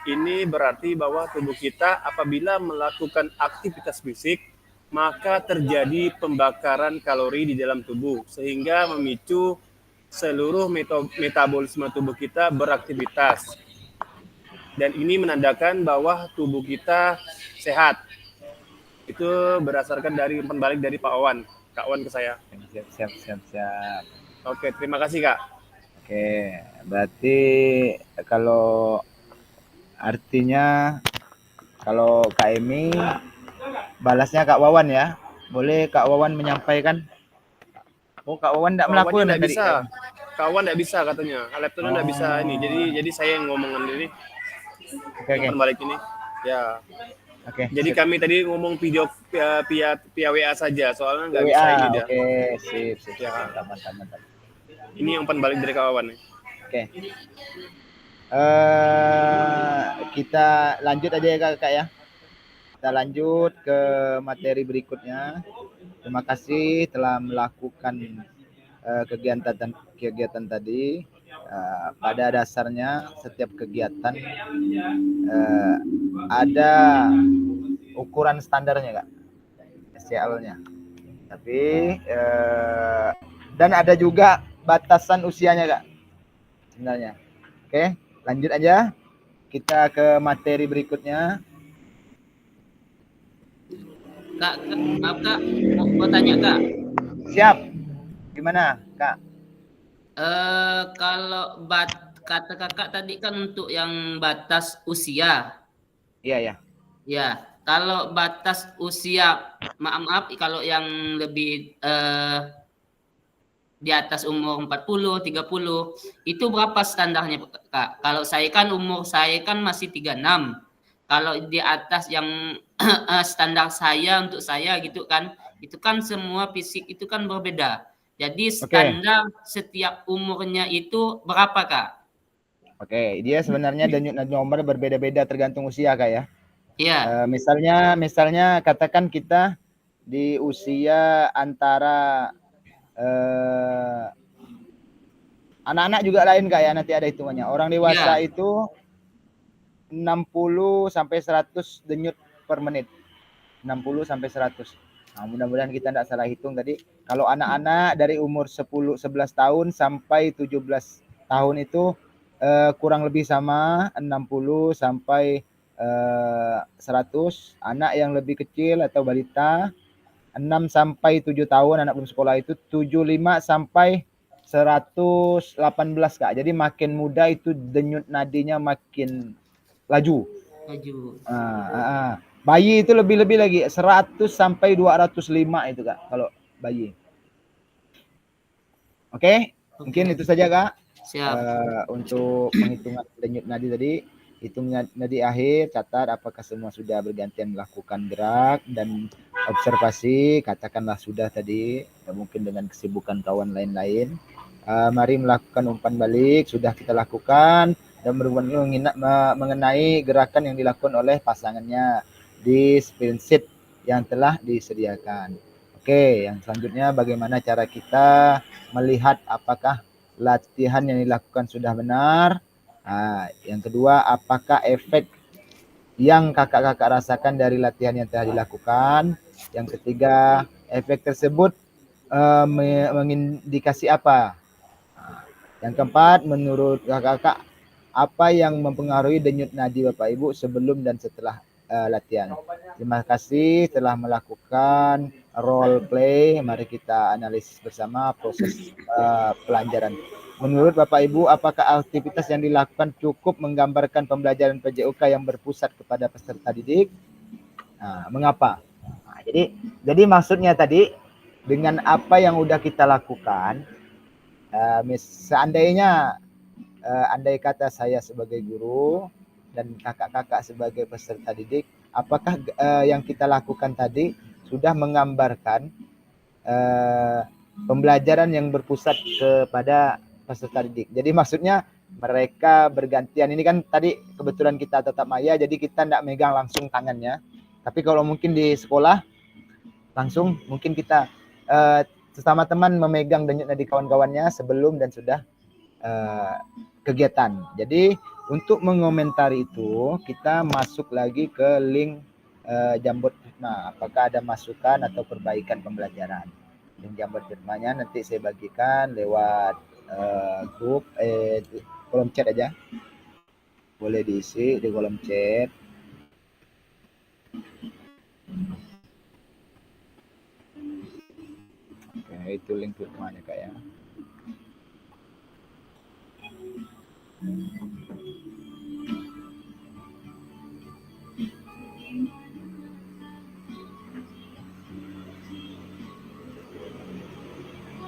Ini berarti bahwa tubuh kita apabila melakukan aktivitas fisik, maka terjadi pembakaran kalori di dalam tubuh, sehingga memicu seluruh metabolisme tubuh kita beraktivitas. Dan ini menandakan bahwa tubuh kita sehat. Itu berdasarkan dari umpan balik dari Pak Wawan, Kak Wawan ke saya. Siap. Oke, terima kasih Kak. Oke, berarti kalau artinya kalau Kak Emi balasnya Kak Wawan ya. Boleh Kak Wawan menyampaikan? Oh, Kak Wawan tidak melakukan Wawannya tadi. bisa. Kak Wawan tidak bisa katanya. Laptopnya tidak bisa ini. Jadi saya yang ngomongin ini. Oke. Umpan balik ini. Ya. Oke. Jadi sip. kami tadi ngomong video via WA saja, soalnya nggak WA, bisa ini dia. Oke, sip. Ya. Mantap. Ini yang umpan balik dari Kak Wawan. Oke. Kita lanjut aja ya Kak ya. Kita lanjut ke materi berikutnya. Terima kasih telah melakukan kegiatan tadi. Pada dasarnya setiap kegiatan ada ukuran standarnya Kak, SCL-nya. Tapi dan ada juga batasan usianya Kak sebenarnya. Oke, lanjut aja. Kita ke materi berikutnya. Kak, maaf Kak, mau tanya Kak. Siap. Gimana Kak? Kalau kata Kakak tadi kan untuk yang batas usia. Iya. Ya, kalau batas usia, maaf kalau yang lebih di atas umur 40, 30, itu berapa standarnya Kak? Kalau saya kan umur saya kan masih 36. Kalau di atas yang standar saya untuk saya gitu kan, itu kan semua fisik itu kan berbeda. Jadi standar setiap umurnya itu berapa Kak? Oke, dia sebenarnya denyut nadi nomor berbeda-beda tergantung usia Kak ya. Iya. Misalnya katakan kita di usia antara anak-anak juga lain Kak ya, nanti ada hitungannya. Orang dewasa itu 60 sampai 100 denyut per menit. 60 sampai 100. Nah, mudah-mudahan kita tidak salah hitung tadi. Kalau anak-anak dari umur 11 tahun sampai 17 tahun itu kurang lebih sama 60 sampai 100. Anak yang lebih kecil atau balita 6 sampai 7 tahun, anak belum sekolah itu 75 sampai 118 Kak. Jadi makin muda itu denyut nadinya makin laju. Bayi itu lebih-lebih lagi 100 sampai 205 itu Kak kalau bayi. Oke. Mungkin itu saja Kak. Siap. Untuk penghitungan denyut nadi tadi. Hitung nadi akhir, catat apakah semua sudah bergantian melakukan gerak dan observasi, katakanlah sudah tadi, mungkin dengan kesibukan kawan lain-lain. Mari melakukan umpan balik, sudah kita lakukan, dan mengenai gerakan yang dilakukan oleh pasangannya di sprint sheet yang telah disediakan. Oke, yang selanjutnya bagaimana cara kita melihat apakah latihan yang dilakukan sudah benar. Yang kedua, apakah efek yang kakak-kakak rasakan dari latihan yang telah dilakukan. Yang ketiga, efek tersebut mengindikasi apa. Yang keempat, menurut kakak-kakak apa yang mempengaruhi denyut nadi Bapak Ibu sebelum dan setelah latihan. Terima kasih telah melakukan role play. Mari kita analisis bersama proses pelajaran. Menurut Bapak Ibu, apakah aktivitas yang dilakukan cukup menggambarkan pembelajaran PJOK yang berpusat kepada peserta didik? Nah, mengapa? Nah, jadi maksudnya tadi dengan apa yang udah kita lakukan, seandainya andai kata saya sebagai guru dan kakak-kakak sebagai peserta didik, apakah yang kita lakukan tadi sudah menggambarkan pembelajaran yang berpusat kepada peserta didik. Jadi maksudnya mereka bergantian. Ini kan tadi kebetulan kita tatap maya, jadi kita tidak megang langsung tangannya. Tapi kalau mungkin di sekolah langsung mungkin kita sesama teman memegang denyut nadi kawan-kawannya sebelum dan sudah kegiatan. Jadi untuk mengomentari itu kita masuk lagi ke link Jambot Fitma. Apakah ada masukan atau perbaikan pembelajaran? Link Jambot Fitmanya nanti saya bagikan lewat grup kolom chat aja. Boleh diisi di kolom chat. Oke, itu link Fitmanya Kak ya.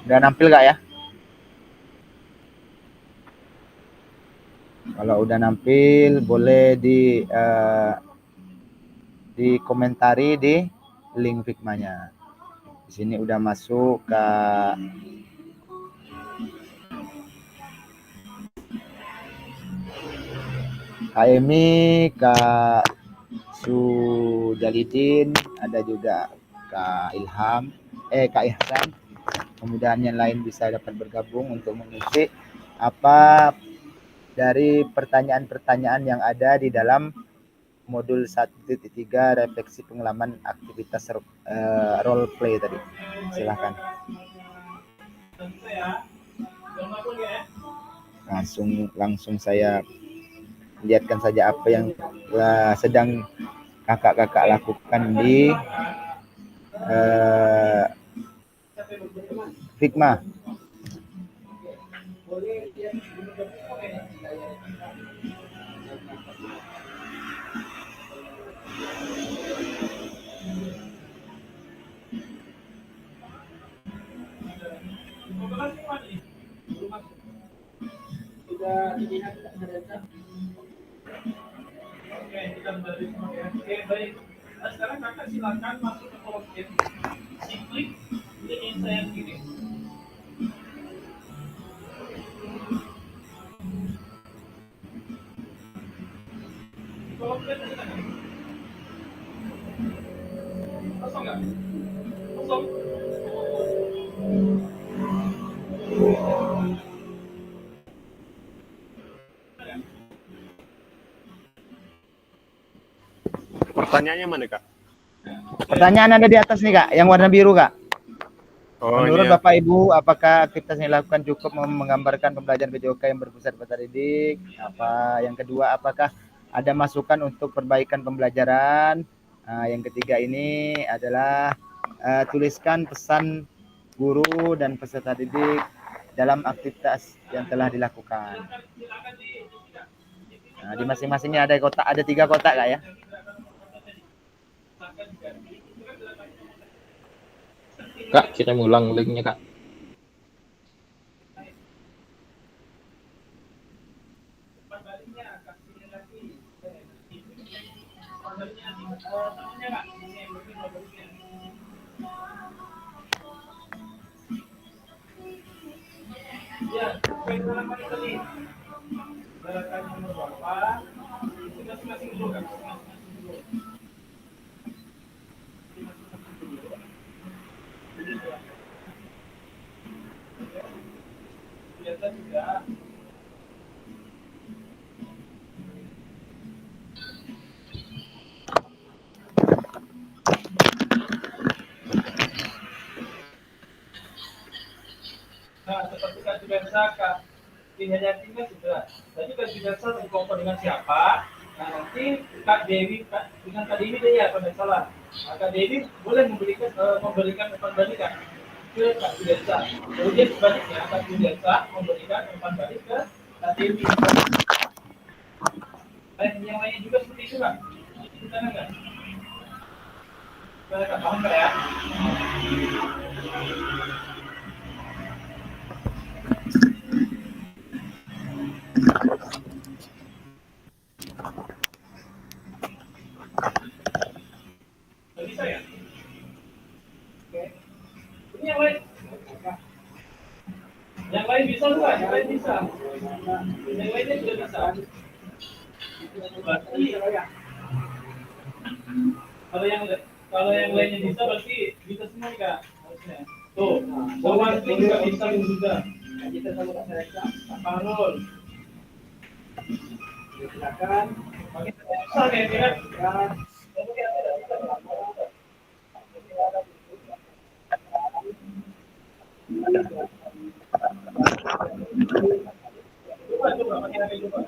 Udah nampil Kak ya? Kalau udah nampil boleh dikomentari di link Figma-nya. Di sini udah masuk Kak Emi, Kak Sujalidin, ada juga Kak Ilham, Kak Ihsan. Mudah-mudahan yang lain bisa dapat bergabung untuk mengisi apa dari pertanyaan-pertanyaan yang ada di dalam modul 1.3 refleksi pengalaman aktivitas role play tadi. Silahkan. Langsung saya lihatkan saja apa yang sedang kakak-kakak lakukan di Figma. Oke, kita sudah semua ya. Oke, baik. Nah, sekarang kakak silakan masuk ke kolom chat. Klik link yang saya kirim. Di kolom chat ada nggak? Kosong nggak? Kosong. Pertanyaannya mana Kak? Pertanyaan ada di atas nih Kak, yang warna biru Kak. Oh, Menurut ini ya. Bapak Ibu, apakah aktivitas yang dilakukan cukup menggambarkan pembelajaran PJOK yang berpusat pada didik? Yang kedua, apakah ada masukan untuk perbaikan pembelajaran? Yang ketiga ini adalah tuliskan pesan guru dan peserta didik dalam aktivitas yang telah dilakukan. Nah, di masing-masingnya ada kotak, ada 3 kotak Kak ya. Kak, kirim ulang linknya Kak. Ya, pertama kali. Gerakan nomor berapa? Itu masing-masing dulu kan? Kelihatan juga. Nah, seperti Kak Julian Saka, pilihannya tinggal sudah. Tadi Kak Julian Saka berkelompok dengan siapa? Nah, nanti Kak Dewi, dengan Kak Dewi dia ya, kalau tidak salah. Nah, Kak Dewi boleh memberikan umpan balik Kak, ke Kak Juliansa. Kemudian sebaliknya Kak Juliansa memberikan umpan balik ke Kak Dewi. Dan yang lainnya juga seperti itu Kak. Itu sana Kak. Gimana Kak, paham Kak ya? Nggak bisa ya? Oke. Ini yang lain. Yang lain bisa nggak? Yang lain bisa. Yang lainnya juga bisa. Berarti kalau yang lainnya bisa berarti bisa semua nih Kak. Harusnya. Tuh, Bawaslu juga bisa juga. Kita sama Kak Sereka, Pak Farul. Silakan. Makin besar ya kira. Coba makin ada coba.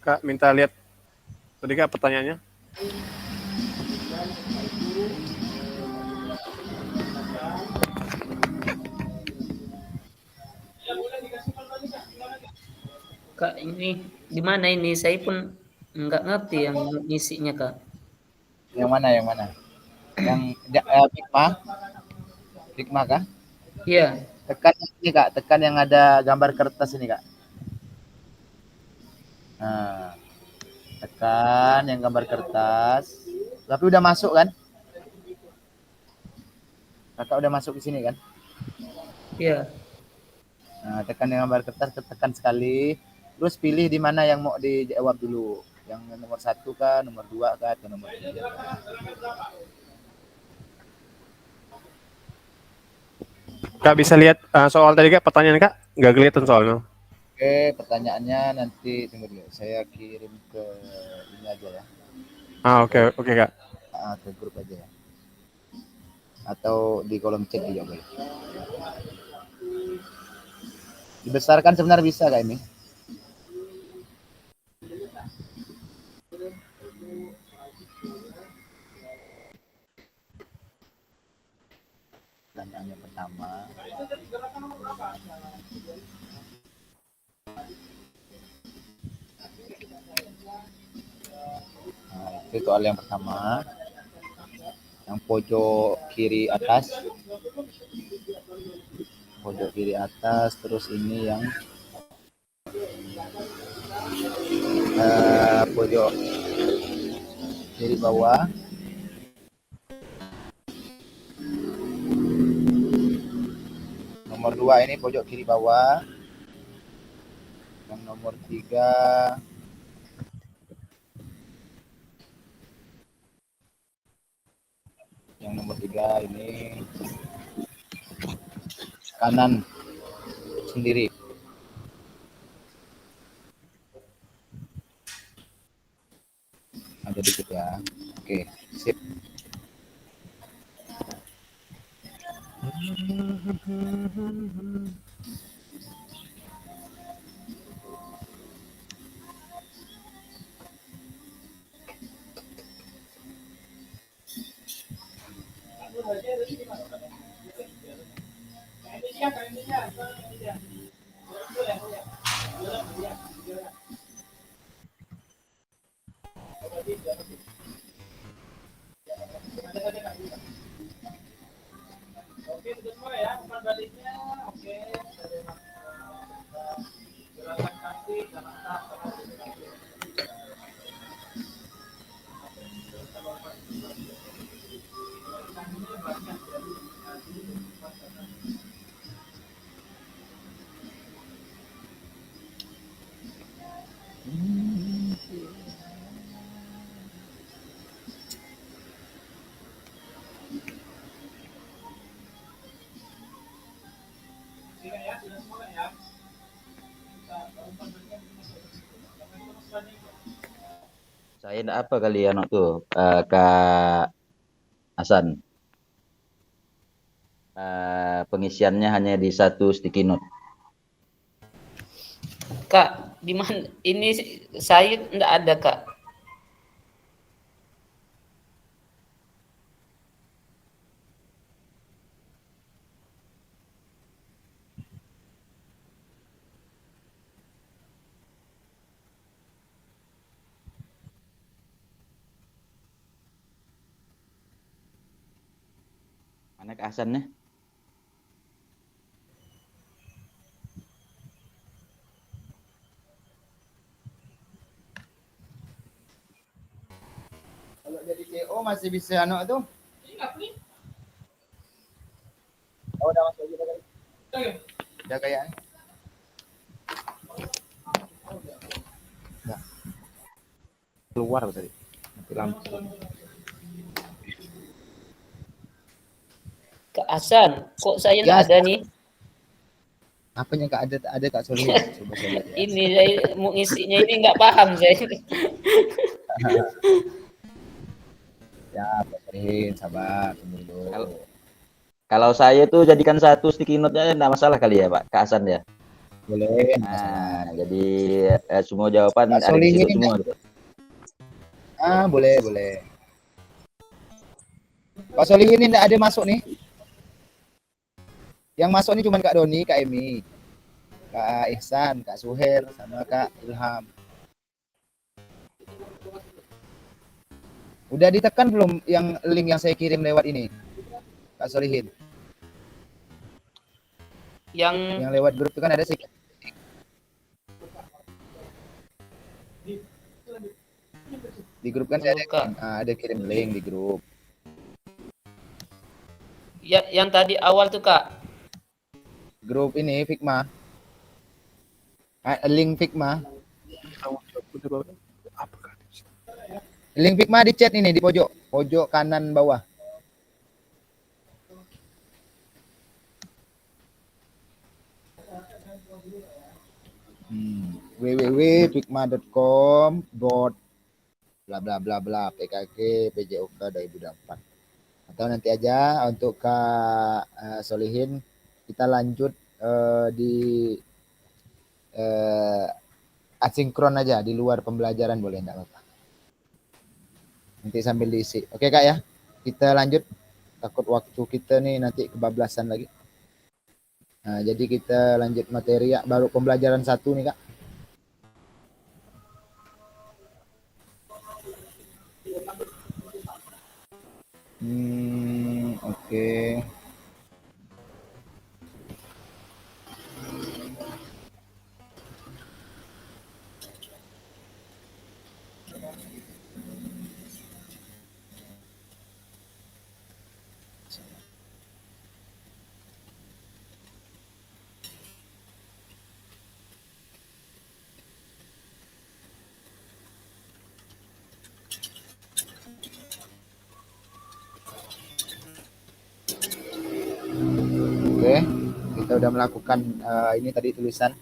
Kak, minta lihat tadi Kak pertanyaannya. Kak, ini di mana ini? Saya pun nggak ngerti yang isinya, Kak. Yang mana? Yang mana? Yang Hikmah kah? Iya. Tekan ini Kak, tekan yang ada gambar kertas ini Kak. Nah, tekan yang gambar kertas. Tapi udah masuk kan? Kakak udah masuk ke sini kan? Iya. Nah, tekan yang gambar kertas, tekan sekali. Terus pilih di mana yang mau dijawab dulu. Yang nomor 1 kah, nomor 2 kah, atau nomor 3 kah? Kak bisa lihat soal tadi Kak, pertanyaan Kak? Nggak kelihatan soalnya. Oke, pertanyaannya nanti tunggu dulu. Saya kirim ke ini aja ya. Oke Kak. Ke grup aja ya. Atau di kolom chat juga boleh. Dibesarkan sebenarnya bisa Kak ini. Pertanyaan yang pertama. Nah, itu soal yang pertama. Yang pojok kiri atas. Pojok kiri atas, terus ini yang pojok kiri bawah. Nomor 2 ini pojok kiri bawah. Yang nomor 3 ini kanan sendiri. Oke, sudah semua ya, umpan baliknya. Oke, gerakan kaki, gerakan tangan. Silakan ya, sudah semua kan ya. Kita umpan baliknya Saya ndak apa kali ya anak tuh, Kak Hasan. Pengisiannya hanya di satu sticky note. Kak, di mana ini saya enggak ada, Kak. Mana Kak Hasannya? Kalau jadi CO masih bisa anak tuh. Oh, udah masuk juga kali. Udah kayaknya. Enggak. Keluar tadi. Mati lampu. Kak Hasan, kok saya Ya, enggak ada nih? Apanya Kak ada Kak Solihin? Coba saya lihat ya. Ini saya mau ngisinya ini enggak paham saya. Ya, Kak Solihin, sabar tunggu dulu. Kalau saya tuh jadikan satu sticky note-nya enggak masalah kali ya Pak Kak Hasan ya. Boleh. Nah, jadi semua jawaban Kak ada di Solihin situ semua. Gitu. Boleh. Pak Solihin ini enggak ada masuk nih. Yang masuk nih cuma Kak Doni, Kak Emi, Kak Ihsan, Kak Suher, sama Kak Ilham. Udah ditekan belum yang link yang saya kirim lewat ini? Kak Solihin. Yang lewat grup itu kan ada sih. Di grup kan ada kirim link di grup. ya, yang tadi awal tuh, Kak. Grup ini Figma. Link Figma. Link Figma di chat ini di pojok kanan bawah. www.figma.com bla bla bla bla PKK PJOK 2004. Atau nanti aja untuk Kak Solihin kita lanjut di asinkron aja di luar pembelajaran boleh enggak apa-apa. Nanti sambil diisi. Oke Kak ya. Kita lanjut. Takut waktu kita nih nanti kebablasan lagi. Nah, jadi kita lanjut materi ya. Baru pembelajaran 1 nih Kak. Oke. Oke, kita udah melakukan ini tadi tulisan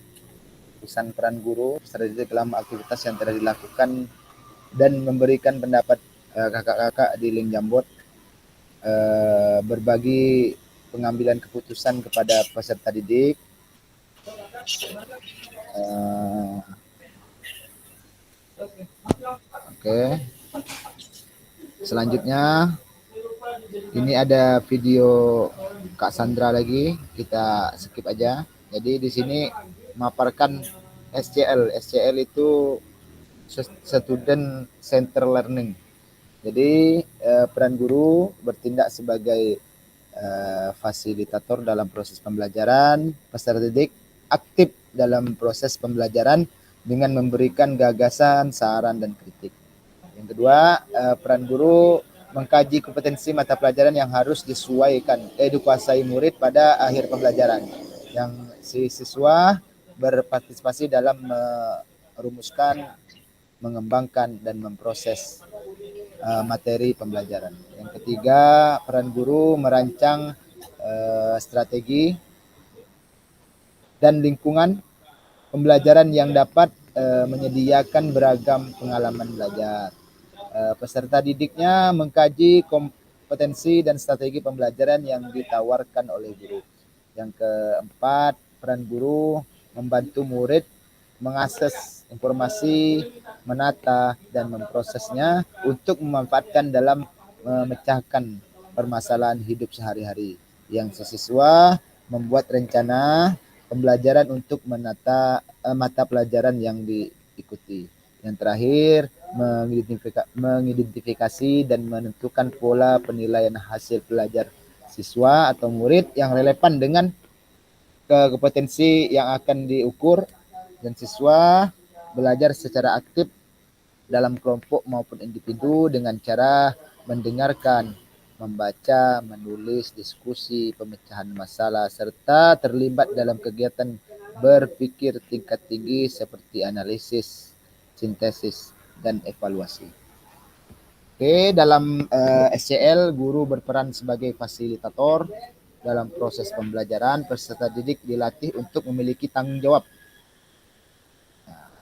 peran guru strategi dalam aktivitas yang telah dilakukan dan memberikan pendapat kakak-kakak di link Jamboard, berbagi pengambilan keputusan kepada peserta didik. Oke. Selanjutnya ini ada video Kak Sandra lagi, kita skip aja. Jadi di sini memaparkan SCL. SCL itu Student Center Learning. Jadi peran guru bertindak sebagai fasilitator dalam proses pembelajaran. Peserta didik aktif dalam proses pembelajaran dengan memberikan gagasan, saran, dan kritik. Yang kedua, peran guru mengkaji kompetensi mata pelajaran yang harus dikuasai murid pada akhir pembelajaran. Yang si siswa berpartisipasi dalam merumuskan, mengembangkan, dan memproses materi pembelajaran. Yang ketiga, peran guru merancang strategi dan lingkungan pembelajaran yang dapat menyediakan beragam pengalaman belajar. Peserta didiknya mengkaji kompetensi dan strategi pembelajaran yang ditawarkan oleh guru. Yang keempat, peran guru membantu murid mengakses informasi, menata, dan memprosesnya untuk memanfaatkan dalam memecahkan permasalahan hidup sehari-hari. Yang siswa membuat rencana pembelajaran untuk menata mata pelajaran yang diikuti. Yang terakhir, mengidentifikasi dan menentukan pola penilaian hasil belajar siswa atau murid yang relevan dengan kompetensi yang akan diukur, dan siswa belajar secara aktif dalam kelompok maupun individu dengan cara mendengarkan, membaca, menulis, diskusi, pemecahan masalah, serta terlibat dalam kegiatan berpikir tingkat tinggi seperti analisis, sintesis, dan evaluasi. Oke, dalam SCL, guru berperan sebagai fasilitator dalam proses pembelajaran. Peserta didik dilatih untuk memiliki tanggung jawab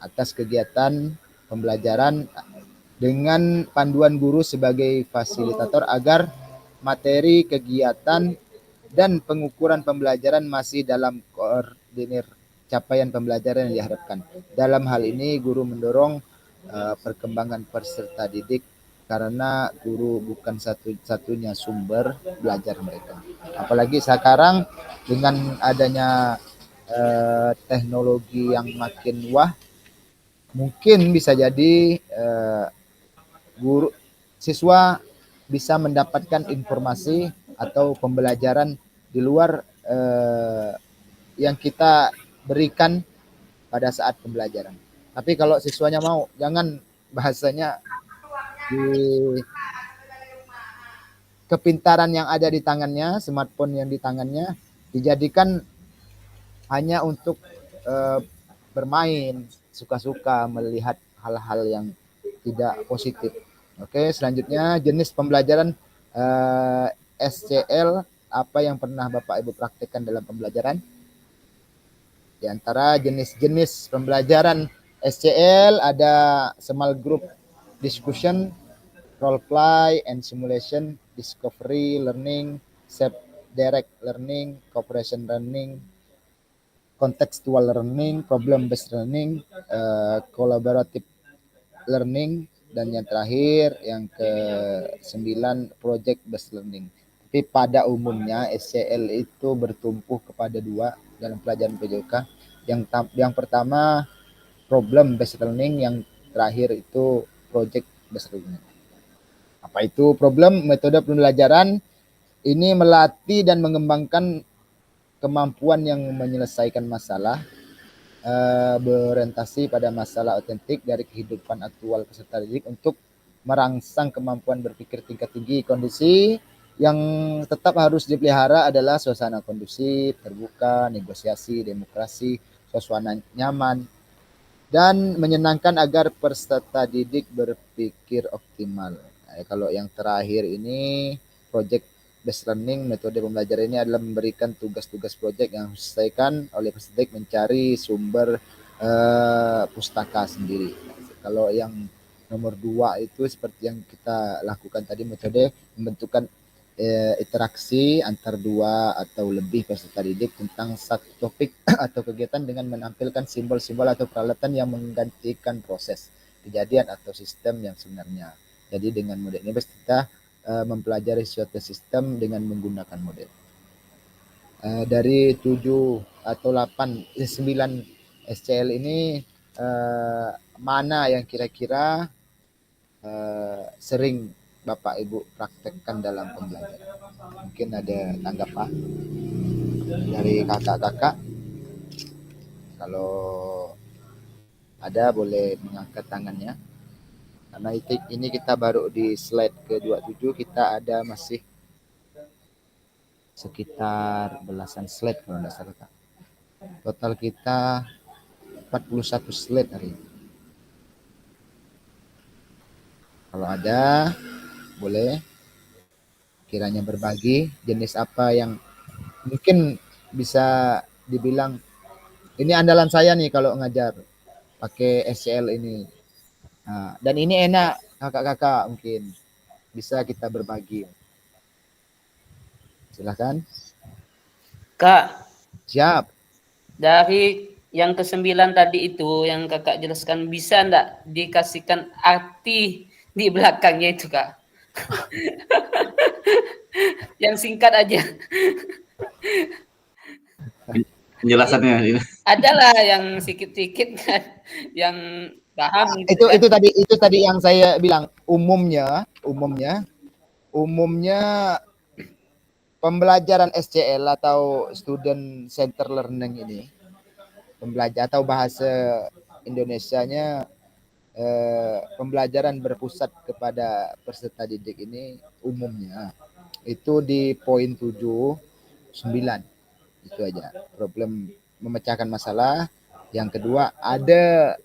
atas kegiatan pembelajaran dengan panduan guru sebagai fasilitator agar materi, kegiatan, dan pengukuran pembelajaran masih dalam koordinir capaian pembelajaran yang diharapkan. Dalam hal ini, guru mendorong perkembangan peserta didik karena guru bukan satu-satunya sumber belajar mereka. Apalagi sekarang dengan adanya teknologi yang makin wah, mungkin bisa jadi guru siswa bisa mendapatkan informasi atau pembelajaran di luar yang kita berikan pada saat pembelajaran. Tapi kalau siswanya mau, jangan bahasanya di kepintaran yang ada di tangannya, smartphone yang di tangannya dijadikan hanya untuk bermain, suka-suka melihat hal-hal yang tidak positif. Oke, selanjutnya jenis pembelajaran SCL, apa yang pernah Bapak Ibu praktekkan dalam pembelajaran? Di antara jenis-jenis pembelajaran SCL ada small group discussion, role play and simulation, discovery learning, self-direct learning, cooperation learning, contextual learning, problem based learning, collaborative learning, dan yang terakhir yang ke-9 project based learning. Tapi pada umumnya SCL itu bertumpu kepada dua dalam pelajaran PJOK. Yang pertama problem based learning, yang terakhir itu project based learning. Apa itu problem? Metode pembelajaran ini melatih dan mengembangkan kemampuan yang menyelesaikan masalah, berorientasi pada masalah otentik dari kehidupan aktual peserta didik untuk merangsang kemampuan berpikir tingkat tinggi. Kondisi yang tetap harus dipelihara adalah suasana kondusif, terbuka, negosiasi, demokrasi, suasana nyaman, dan menyenangkan agar peserta didik berpikir optimal. Kalau yang terakhir ini project based learning, metode pembelajaran ini adalah memberikan tugas-tugas project yang diselesaikan oleh peserta didik mencari sumber pustaka sendiri. Kalau yang nomor 2 itu seperti yang kita lakukan tadi, metode membentukkan interaksi antar dua atau lebih peserta didik tentang satu topik atau kegiatan dengan menampilkan simbol-simbol atau peralatan yang menggantikan proses, kejadian atau sistem yang sebenarnya. Jadi dengan model ini kita mempelajari suatu sistem dengan menggunakan model. Dari 7 atau 9 SCL ini mana yang kira-kira sering Bapak Ibu praktekkan dalam pembelajaran? Mungkin ada tanggapan dari kakak-kakak. Kalau ada boleh mengangkat tangannya. Karena ini kita baru di slide ke-27, kita ada masih sekitar belasan slide kalau tidak salah. Total kita 41 slide hari ini. Kalau ada, boleh kiranya berbagi jenis apa yang mungkin bisa dibilang ini andalan saya nih kalau ngajar pakai SCL ini. Nah, dan ini enak kakak-kakak, mungkin bisa kita berbagi. Silakan. Kak, Siap. dari yang ke-9 tadi itu yang kakak jelaskan, bisa enggak dikasihkan arti di belakangnya itu, Kak? Yang singkat aja. Penjelasannya. Adalah yang sedikit-sedikit kan, yang paham gitu kan? Itu tadi yang saya bilang, umumnya pembelajaran SCL atau student center learning ini, pembelajaran atau bahasa Indonesianya pembelajaran berpusat kepada peserta didik ini umumnya itu di poin 7, 9 itu aja, problem memecahkan masalah. Yang kedua, ada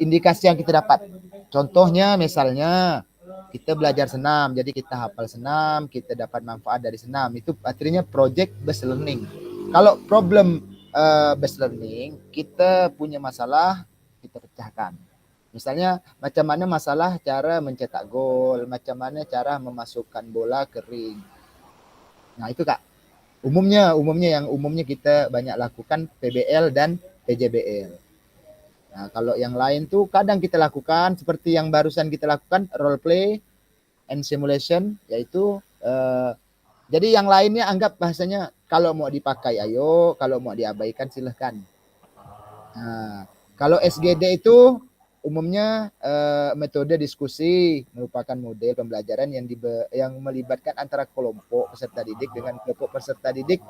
indikasi yang kita dapat, contohnya misalnya kita belajar senam, jadi kita hafal senam, kita dapat manfaat dari senam, itu artinya project based learning. Kalau problem based learning, kita punya masalah, kita pecahkan. Misalnya macam mana masalah cara mencetak gol, macam mana cara memasukkan bola ke ring. Nah itu Kak, umumnya kita banyak lakukan PBL dan PJBL. Nah kalau yang lain tuh kadang kita lakukan seperti yang barusan kita lakukan, role play and simulation, yaitu jadi yang lainnya anggap bahasanya kalau mau dipakai ayo, kalau mau diabaikan silahkan. Nah, kalau SGD itu umumnya metode diskusi merupakan model pembelajaran yang melibatkan antara kelompok peserta didik dengan kelompok peserta didik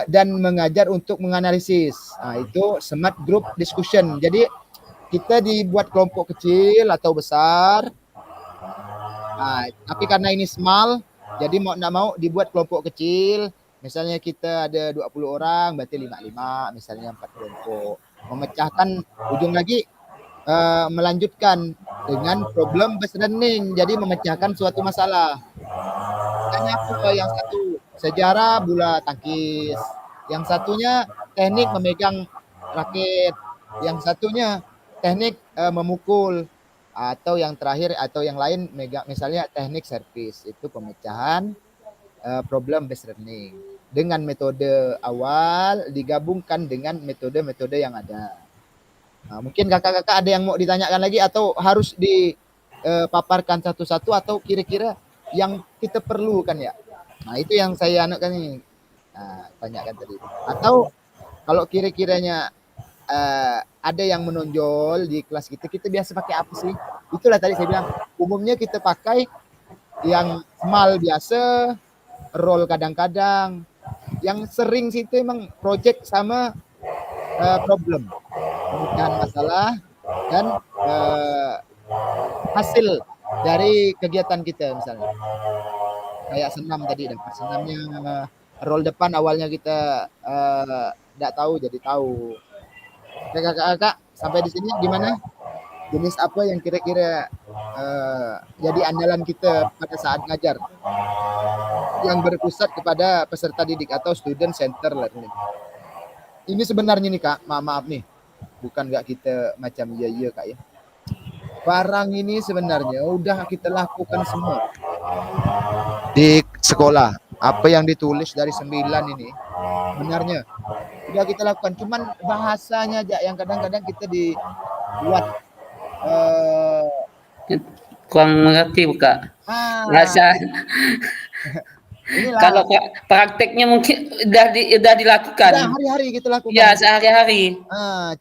dan mengajar untuk menganalisis. Nah, itu smart group discussion. Jadi kita dibuat kelompok kecil atau besar. Nah, tapi karena ini small, jadi mau enggak mau dibuat kelompok kecil. Misalnya kita ada 20 orang, berarti 5-5, misalnya 4 kelompok. Memecahkan, ujung lagi melanjutkan dengan problem based learning. Jadi memecahkan suatu masalah. Misalnya apa yang satu? Sejarah bola tangkis. Yang satunya teknik memegang raket. Yang satunya teknik memukul. Atau yang terakhir atau yang lain misalnya teknik servis. Itu pemecahan problem based learning. Dengan metode awal digabungkan dengan metode-metode yang ada. Nah, mungkin kakak-kakak ada yang mau ditanyakan lagi atau harus dipaparkan satu-satu atau kira-kira yang kita perlukan ya. Nah itu yang saya anakkan ini. Nah, tanyakan tadi. Atau kalau kira-kiranya ada yang menonjol di kelas kita biasa pakai apa sih? Itulah tadi saya bilang, umumnya kita pakai yang small biasa, role kadang-kadang. Yang sering sih itu emang project sama problem, pemecahan masalah dan hasil dari kegiatan kita misalnya. Kayak senam tadi, dapat senamnya role depan awalnya kita tidak tahu jadi tahu. Oke kakak-kakak, sampai di sini gimana? Jenis apa yang kira-kira jadi andalan kita pada saat ngajar yang berpusat kepada peserta didik atau student center learning? Ini sebenarnya nih Kak, maaf nih, bukan nggak kita macam iya Kak ya. Barang ini sebenarnya udah kita lakukan semua. di sekolah. Apa yang ditulis dari 9 ini benarnya sudah kita lakukan, cuman bahasanya aja yang kadang-kadang kita dibuat Kurang mengerti buka. ah Rasa inilah kalau prakteknya mungkin udah dilakukan. sudah hari-hari kita lakukan. Ya, sehari-hari.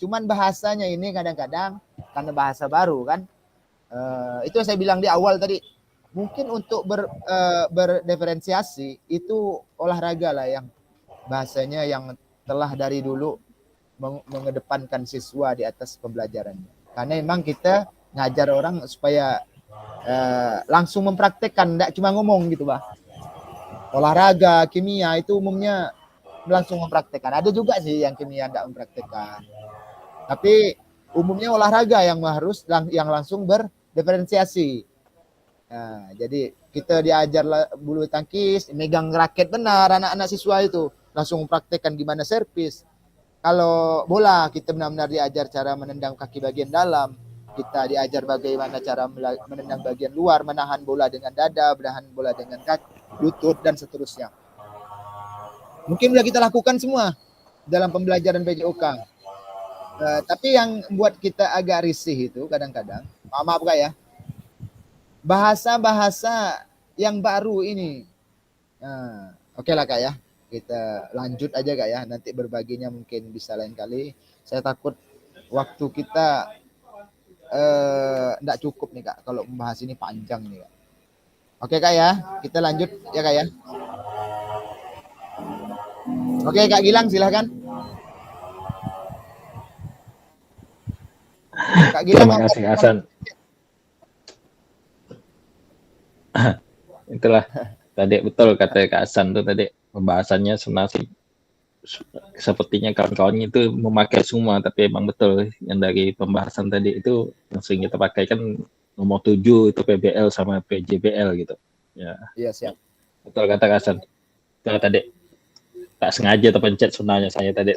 Cuman bahasanya ini kadang-kadang karena bahasa baru kan. Itu yang saya bilang di awal tadi. Mungkin untuk berdiferensiasi itu olahraga lah yang bahasanya yang telah dari dulu mengedepankan siswa di atas pembelajarannya. Karena memang kita ngajar orang supaya langsung mempraktekkan, tidak cuma ngomong gitu, Bah. Olahraga, kimia itu umumnya langsung mempraktekkan. Ada juga sih yang kimia tidak mempraktekkan. Tapi umumnya olahraga yang harus yang langsung berdiferensiasi. Nah, jadi kita diajar bulu tangkis, megang raket benar anak-anak siswa itu, langsung mempraktekkan gimana servis. Kalau bola kita benar-benar diajar cara menendang kaki bagian dalam, kita diajar bagaimana cara menendang bagian luar, menahan bola dengan dada, menahan bola dengan kaki, lutut dan seterusnya. Mungkin sudah kita lakukan semua dalam pembelajaran PJOK. Tapi yang membuat kita agak risih itu kadang-kadang, maaf Kak ya, bahasa-bahasa yang baru ini. Oke lah Kak ya, kita lanjut aja Kak ya, nanti berbaginya mungkin bisa lain kali. Saya takut waktu kita enggak cukup nih Kak, kalau membahas ini panjang nih Kak. Oke Kak ya, kita lanjut ya Kak ya. Oke Kak Gilang silahkan. Kak Gilang, Terima kasih Hasan. Itulah tadi betul kata Kak Hasan tuh tadi, pembahasannya sebenarnya sepertinya kawan-kawan itu memakai semua, tapi emang betul yang dari pembahasan tadi itu yang sering kita pakai kan nomor 7 itu PBL sama PJBL gitu. Ya. Iya siap. Betul kata Kak Hasan. Itu tadi tak sengaja terpencet sebenarnya saya tadi.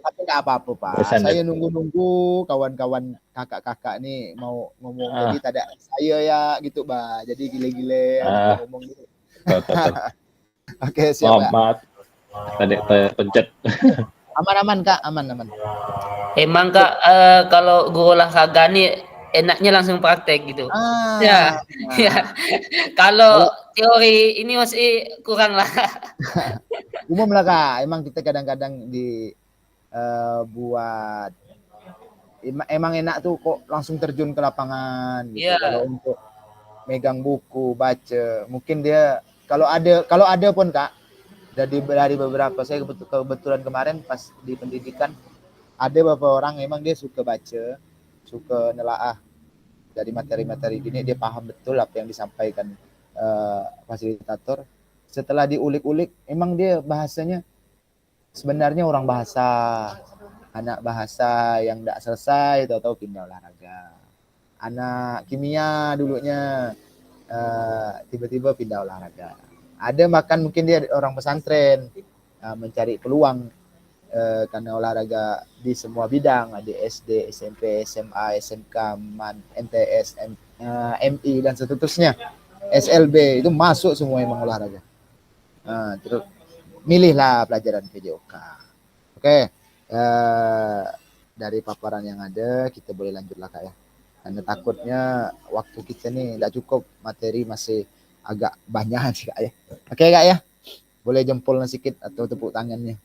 Tapi nggak apa-apa Pak. Pesan, saya nunggu-nunggu kawan-kawan kakak-kakak nih mau ngomong, jadi tak ada saya ya gitu Pak. Jadi gile-gile ngomong gitu. Betul. Oke siap Pak. Maaf. Tadi terpencet. Aman-aman Kak, aman-aman. Emang Kak, kalau guru olahraga nih enaknya langsung praktek gitu. Ya. Kalau teori ini masih kurang lah. Umum lah Kak, emang kita kadang-kadang buat emang enak tuh kok langsung terjun ke lapangan gitu. Kalau untuk megang buku, baca, mungkin dia kalau ada pun Kak, dari beberapa, saya kebetulan kemarin pas di pendidikan ada beberapa orang emang dia suka baca, suka nelaah dari materi-materi gini, dia paham betul apa yang disampaikan fasilitator. Setelah diulik-ulik, emang dia bahasanya sebenarnya orang bahasa, anak bahasa yang tidak selesai, tahu-tahu pindah olahraga. Anak kimia dulunya tiba-tiba pindah olahraga. Ada makan mungkin dia orang pesantren, mencari peluang karena olahraga di semua bidang, ada SD, SMP, SMA, SMK, MAN, MTS, MI dan seterusnya, SLB itu masuk semua emang olahraga. Terus milihlah pelajaran PJOK. Oke, dari paparan yang ada kita boleh lanjutlah Kak ya. Karena takutnya waktu kita nih tidak cukup, materi masih agak banyak sih Kak ya. Oke Kak ya, boleh jempolnya sedikit atau tepuk tangannya.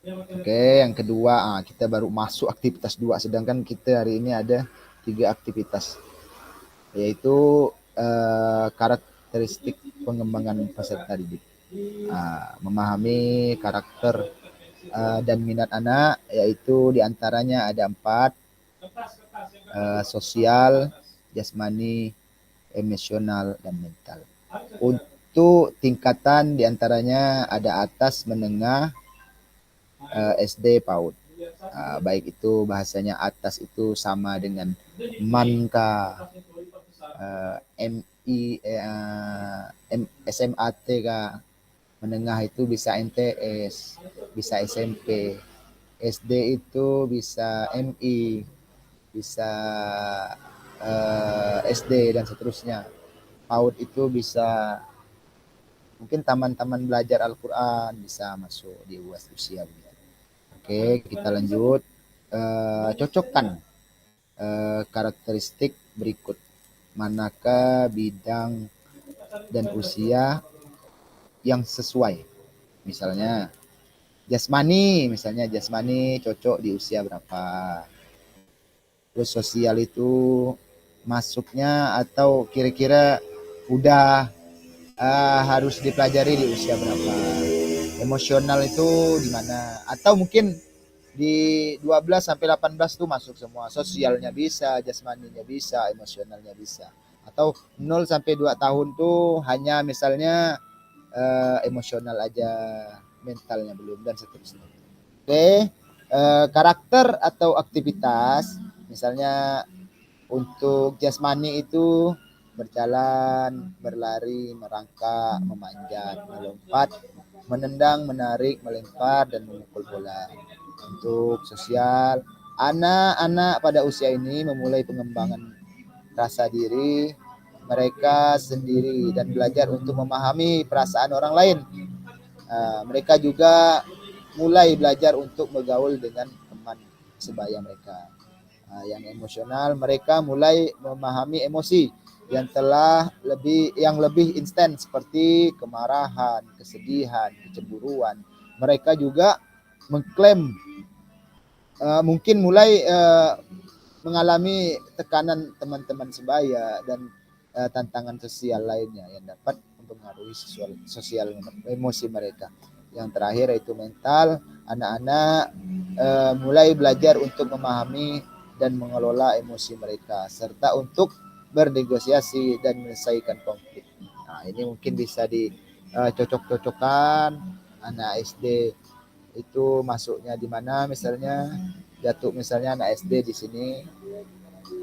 Oke, yang kedua kita baru masuk aktivitas 2, sedangkan kita hari ini ada 3 aktivitas, yaitu karakteristik pengembangan peserta didik. Memahami karakter dan minat anak, yaitu diantaranya ada 4, sosial, jasmani, emosional, dan mental. Untuk tingkatan diantaranya ada atas, menengah, SD, PAUD. Baik itu bahasanya atas itu sama dengan MANKA, MI, SMAT kah, menengah itu bisa MTS, bisa SMP, SD itu bisa MI, bisa SD dan seterusnya. PAUD itu bisa mungkin taman-taman belajar Al-Quran bisa masuk di usia begitu. Oke, kita lanjut. Cocokkan karakteristik berikut. Manakah bidang dan usia yang sesuai? Misalnya jasmani cocok di usia berapa? Terus sosial itu masuknya atau kira-kira udah harus dipelajari di usia berapa? Emosional itu di mana? Atau mungkin di 12 sampai 18 tuh masuk semua. Sosialnya bisa, jasmaninya bisa, emosionalnya bisa. Atau 0 sampai 2 tahun tuh hanya misalnya emosional aja, mentalnya belum dan seterusnya. Oke, karakter atau aktivitas, misalnya untuk jasmani itu berjalan, berlari, merangkak, memanjat, melompat, menendang, menarik, melempar, dan memukul bola. Untuk sosial, anak-anak pada usia ini memulai pengembangan rasa diri mereka sendiri dan belajar untuk memahami perasaan orang lain. Mereka juga mulai belajar untuk bergaul dengan teman sebaya mereka. Yang emosional, mereka mulai memahami emosi yang lebih instan seperti kemarahan, kesedihan, kecemburuan. Mereka juga mengklaim mungkin mulai mengalami tekanan teman-teman sebaya dan tantangan sosial lainnya yang dapat mempengaruhi sosial emosi mereka. Yang terakhir yaitu mental, anak-anak mulai belajar untuk memahami dan mengelola emosi mereka serta untuk bernegosiasi dan menyelesaikan konflik. Nah, ini mungkin bisa dicocok-cocokkan anak SD itu masuknya di mana, misalnya jatuh misalnya anak SD di sini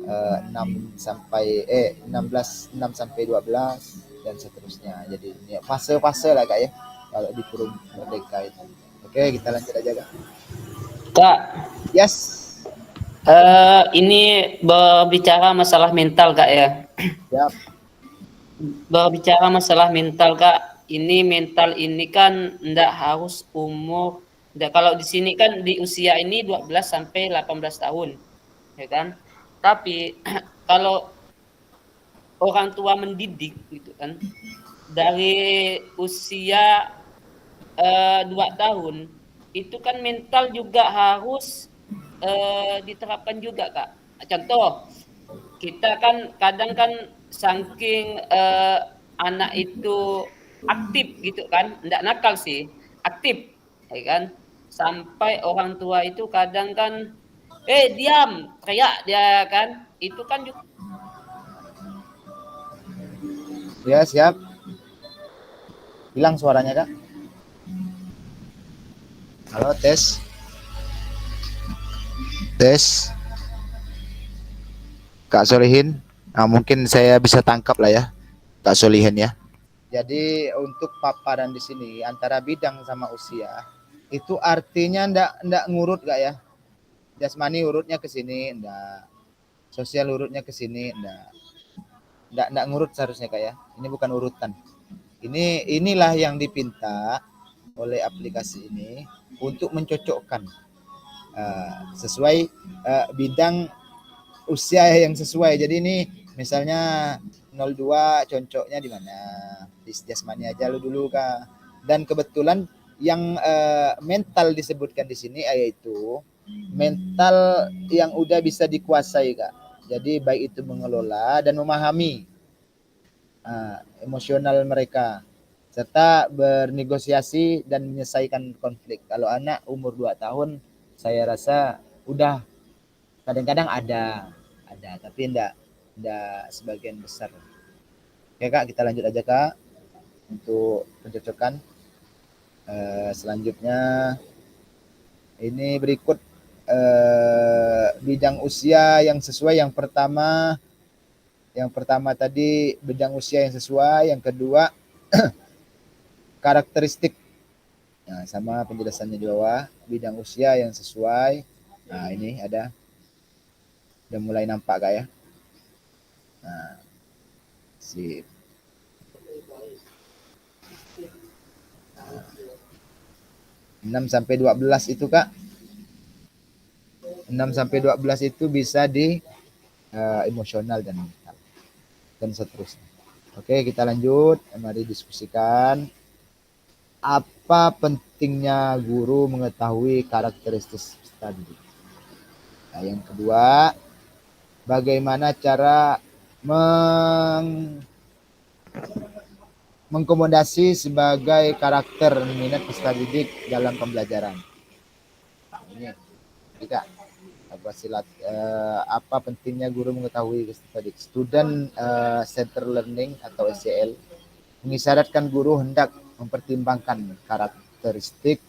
6 sampai 6 sampai 12 dan seterusnya. Jadi ini fase-fase lah Kak ya kalau di Forum Merdeka itu. Oke, kita lanjut aja Kak. Kak, Yes. ini berbicara masalah mental Kak ya. Siap. Berbicara masalah mental Kak, ini mental ini kan enggak harus umur, enggak, kalau di sini kan di usia ini 12 sampai 18 tahun, ya kan? Tapi kalau orang tua mendidik gitu kan, dari usia 2 tahun, itu kan mental juga harus diterapkan juga Kak. Contoh, kita kan kadang kan saking anak itu aktif gitu kan, enggak nakal sih, aktif, ya kan? Sampai orang tua itu kadang kan, diam, teriak dia kan, itu kan juga Ya, siap. Hilang suaranya Kak. Halo, tes. Tes. Kak Solihin. Nah, mungkin saya bisa tangkap lah ya, Kak Solihin ya. Jadi untuk paparan di sini antara bidang sama usia itu artinya ndak ngurut Kak ya. Jasmani urutnya ke sini ndak. Sosial urutnya ke sini ndak ngurut seharusnya Kak ya. Ini bukan urutan. Inilah yang dipinta oleh aplikasi ini untuk mencocokkan sesuai bidang usia yang sesuai. Jadi ini misalnya 02 cocoknya di mana? Di jasmani aja dulu Kak. Dan kebetulan yang mental disebutkan di sini yaitu mental yang udah bisa dikuasai Kak. Jadi baik itu mengelola dan memahami emosional mereka serta bernegosiasi dan menyelesaikan konflik. Kalau anak umur 2 tahun saya rasa udah kadang-kadang ada tapi enggak sebagian besar. Oke Kak, kita lanjut aja Kak untuk pencocokan. Selanjutnya ini berikut bidang usia yang sesuai. Yang pertama tadi bidang usia yang sesuai, yang kedua karakteristik. Nah, sama penjelasannya di bawah, bidang usia yang sesuai. Nah, ini ada Udah mulai nampak Kak ya? Nah, sip. 6-12 itu Kak. 6-12 itu bisa di emosional dan mental dan seterusnya. Oke, kita lanjut. Mari diskusikan apa pentingnya guru mengetahui karakteristik peserta didik. Nah, yang kedua, bagaimana cara mengkomodasi sebagai karakter minat peserta didik dalam pembelajaran. Nah, ini kita apa pentingnya guru mengetahui peserta didik. Student Center Learning atau SCL mengisyaratkan guru hendak mempertimbangkan karakteristik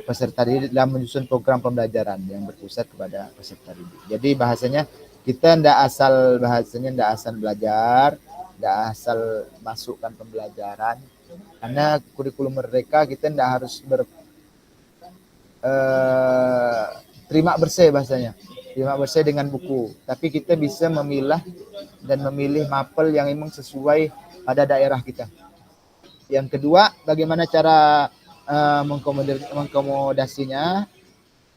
peserta didik dalam menyusun program pembelajaran yang berpusat kepada peserta didik. Jadi bahasanya kita ndak asal belajar, ndak asal masukkan pembelajaran, karena kurikulum mereka kita ndak harus terima bersih bahasanya, terima bersih dengan buku, tapi kita bisa memilah dan memilih mapel yang memang sesuai pada daerah kita. Yang kedua, bagaimana cara mengkomodasinya,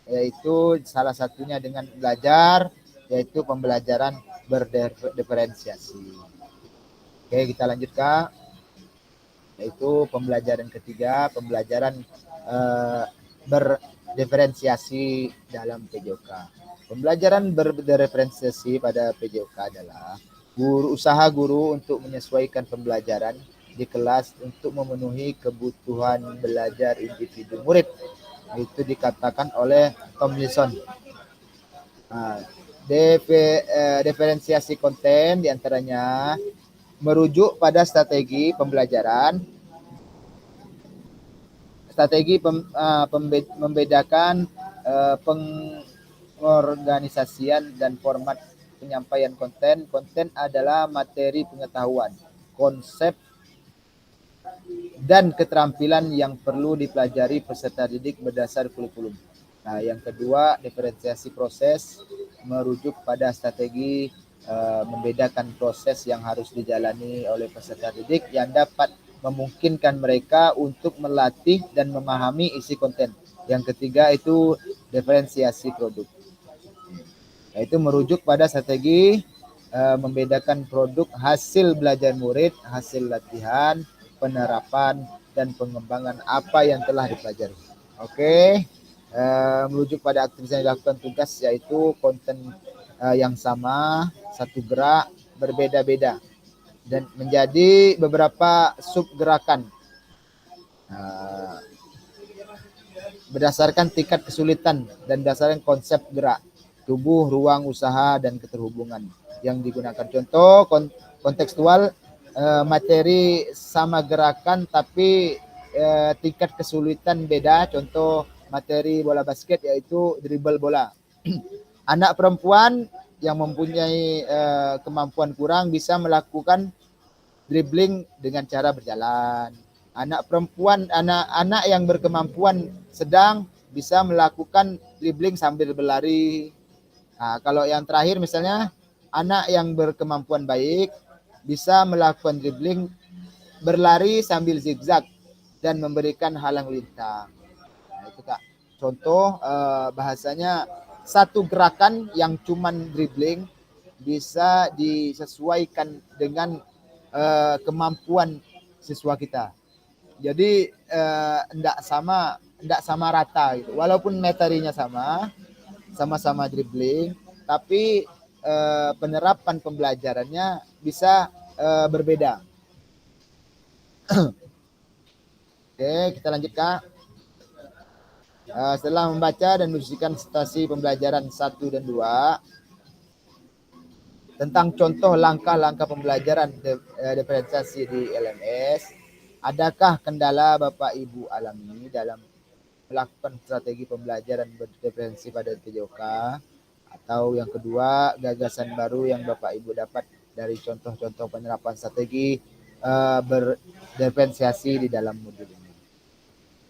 yaitu salah satunya dengan belajar, yaitu pembelajaran berdiferensiasi. Oke, kita lanjut Kak. Yaitu pembelajaran ketiga, pembelajaran berdiferensiasi dalam PJOK. Pembelajaran berdiferensiasi pada PJOK adalah usaha guru untuk menyesuaikan pembelajaran di kelas untuk memenuhi kebutuhan belajar individu murid. Itu dikatakan oleh Tomlinson. Diferensiasi konten diantaranya merujuk pada strategi pembelajaran, membedakan pengorganisasian dan format penyampaian konten. Konten adalah materi pengetahuan, konsep dan keterampilan yang perlu dipelajari peserta didik berdasar kurikulum. Nah, yang kedua, diferensiasi proses merujuk pada strategi membedakan proses yang harus dijalani oleh peserta didik yang dapat memungkinkan mereka untuk melatih dan memahami isi konten. Yang ketiga itu diferensiasi produk, yaitu merujuk pada strategi membedakan produk hasil belajar murid, hasil latihan, penerapan, dan pengembangan apa yang telah dipelajari. Oke, merujuk pada aktivitas yang dilakukan tugas, yaitu konten yang sama, satu gerak, berbeda-beda, dan menjadi beberapa sub gerakan berdasarkan tingkat kesulitan dan berdasarkan konsep gerak, tubuh, ruang, usaha, dan keterhubungan yang digunakan. Contoh kontekstual, materi sama gerakan tapi tingkat kesulitan beda. Contoh materi bola basket yaitu dribble bola. Anak perempuan yang mempunyai kemampuan kurang bisa melakukan dribbling dengan cara berjalan. Anak yang berkemampuan sedang bisa melakukan dribbling sambil berlari. Nah, kalau yang terakhir misalnya anak yang berkemampuan baik bisa melakukan dribbling, berlari sambil zigzag, dan memberikan halang lintang. Nah, itu Kak. Contoh bahasanya satu gerakan yang cuman dribbling bisa disesuaikan dengan kemampuan siswa kita. Jadi enggak sama rata gitu. Walaupun materinya sama-sama dribbling, tapi penerapan pembelajarannya bisa berbeda. Oke, kita lanjut Kak. Setelah membaca dan mendiskusikan situasi pembelajaran 1 dan 2 tentang contoh langkah-langkah pembelajaran diferensiasi di LMS, adakah kendala Bapak Ibu alami dalam melakukan strategi pembelajaran berdiferensi pada PJOK? Atau yang kedua, gagasan baru yang Bapak Ibu dapat dari contoh-contoh penerapan strategi berdiferensiasi di dalam modul ini.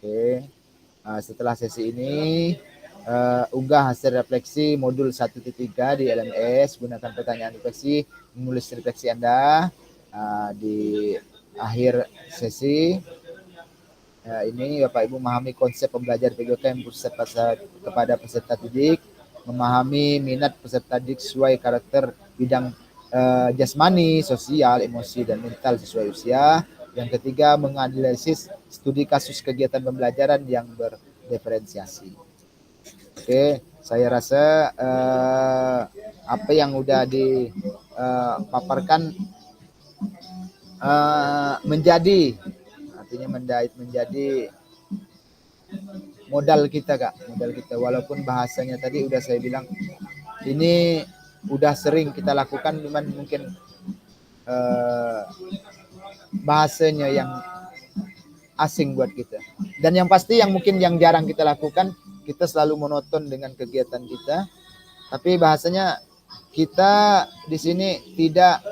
Oke. Setelah sesi ini unggah hasil refleksi modul 1.3 di LMS, gunakan pertanyaan refleksi, menulis refleksi Anda di akhir sesi. Ini Bapak Ibu memahami konsep pembelajar PGK yang bersifat kepada peserta didik, memahami minat peserta didik sesuai karakter bidang jasmani, sosial, emosi, dan mental sesuai usia. Yang ketiga, menganalisis studi kasus kegiatan pembelajaran yang berdiferensiasi. Oke, saya rasa apa yang udah dipaparkan menjadi modal kita, Kak, modal kita. Walaupun bahasanya tadi udah saya bilang ini udah sering kita lakukan, cuman mungkin bahasanya yang asing buat kita. Dan yang pasti yang mungkin yang jarang kita lakukan, kita selalu monoton dengan kegiatan kita, tapi bahasanya kita di sini tidak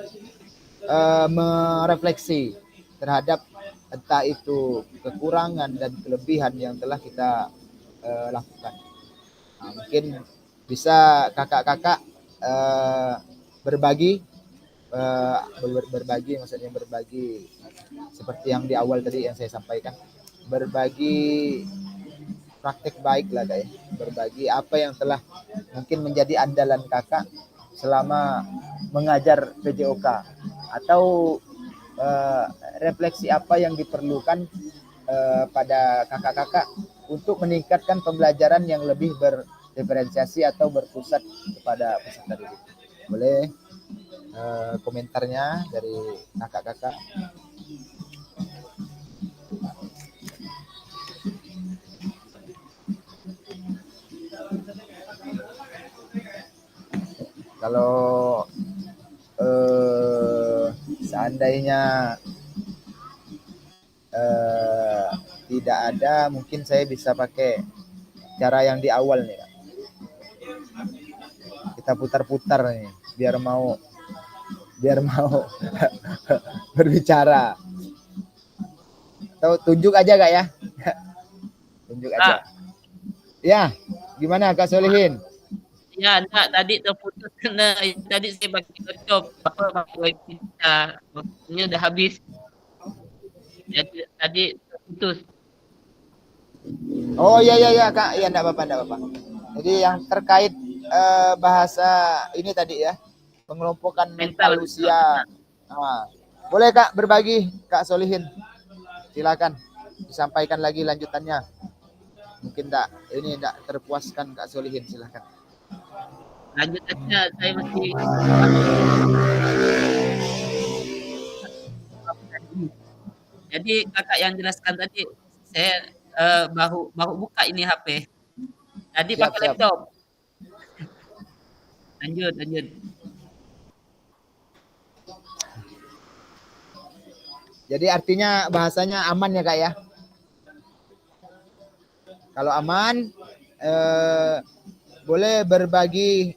merefleksi terhadap entah itu kekurangan dan kelebihan yang telah kita lakukan. Mungkin bisa kakak-kakak berbagi, maksudnya berbagi seperti yang di awal tadi yang saya sampaikan, berbagi praktek baik lah, Kak, ya. Berbagi apa yang telah mungkin menjadi andalan kakak selama mengajar PJOK, atau refleksi apa yang diperlukan pada kakak-kakak untuk meningkatkan pembelajaran yang lebih berdiferensiasi atau berpusat kepada peserta didik. Boleh komentarnya dari kakak-kakak? Kalau seandainya tidak ada, mungkin saya bisa pakai cara yang di awal nih, Kak. Kita putar-putar nih biar mau berbicara. Atau tunjuk aja, Kak, ya. Tunjuk aja. Ya, gimana Kak Solihin? Ya, enggak, tadi terputus karena tadi saya bagi laptop wifi kita waktunya udah habis. Jadi tadi terputus. Oh iya Kak, iya enggak apa-apa. Jadi yang terkait bahasa ini tadi ya, pengelompokan mental usia. Boleh Kak berbagi, Kak Solihin. Silakan disampaikan lagi lanjutannya. Mungkin enggak terpuaskan Kak Solihin, silakan. Lanjutannya saya masih jadi kakak yang jelaskan tadi, saya baru buka ini HP. Tadi pakai laptop. Lanjut. Jadi artinya bahasanya aman ya Kak ya? Kalau aman, boleh berbagi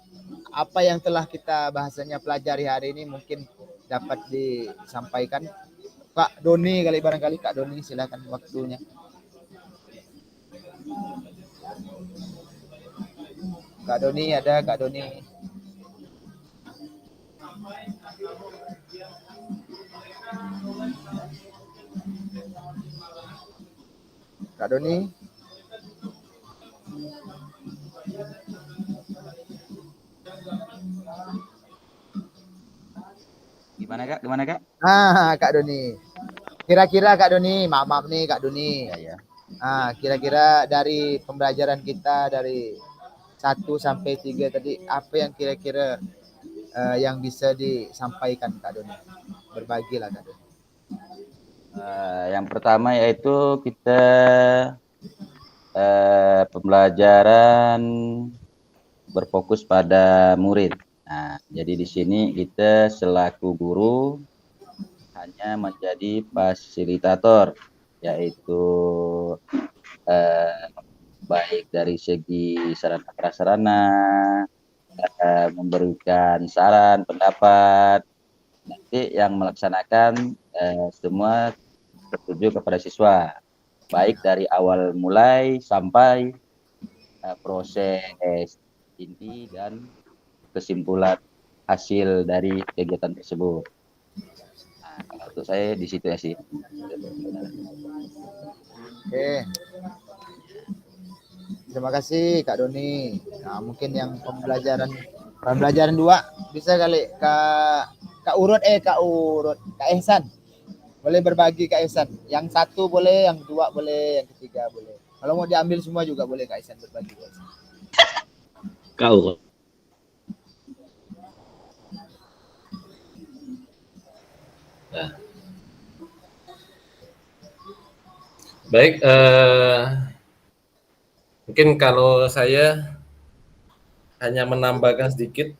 apa yang telah kita bahasanya pelajari hari ini, mungkin dapat disampaikan. Kak Doni barangkali Kak Doni, silakan waktunya. Kak Doni ada, Kak Doni. Kak Doni. Gimana Kak? Kak Doni. Kira-kira Kak Doni, maaf nih Kak Doni. Ya. Kira-kira dari pembelajaran kita dari 1 sampai 3 tadi, apa yang kira-kira yang bisa disampaikan Kak Doni? Berbagilah Kak Doni. Yang pertama yaitu kita pembelajaran berfokus pada murid. Nah, jadi di sini kita selaku guru hanya menjadi fasilitator, yaitu baik dari segi sarana prasarana, memberikan saran, pendapat. Nanti yang melaksanakan semua tertuju kepada siswa, baik dari awal mulai sampai proses inti dan kesimpulan hasil dari kegiatan tersebut. Nah, kalau untuk saya di situ ya sih. Oke. Terima kasih Kak Doni. Nah, mungkin yang pembelajaran 2 bisa kali Kak Ehsan. Boleh berbagi Kak Ehsan. Yang 1 boleh, yang 2 boleh, yang 3 boleh. Kalau mau diambil semua juga boleh Kak Ehsan berbagi. Kau. Nah. Baik, mungkin kalau saya hanya menambahkan sedikit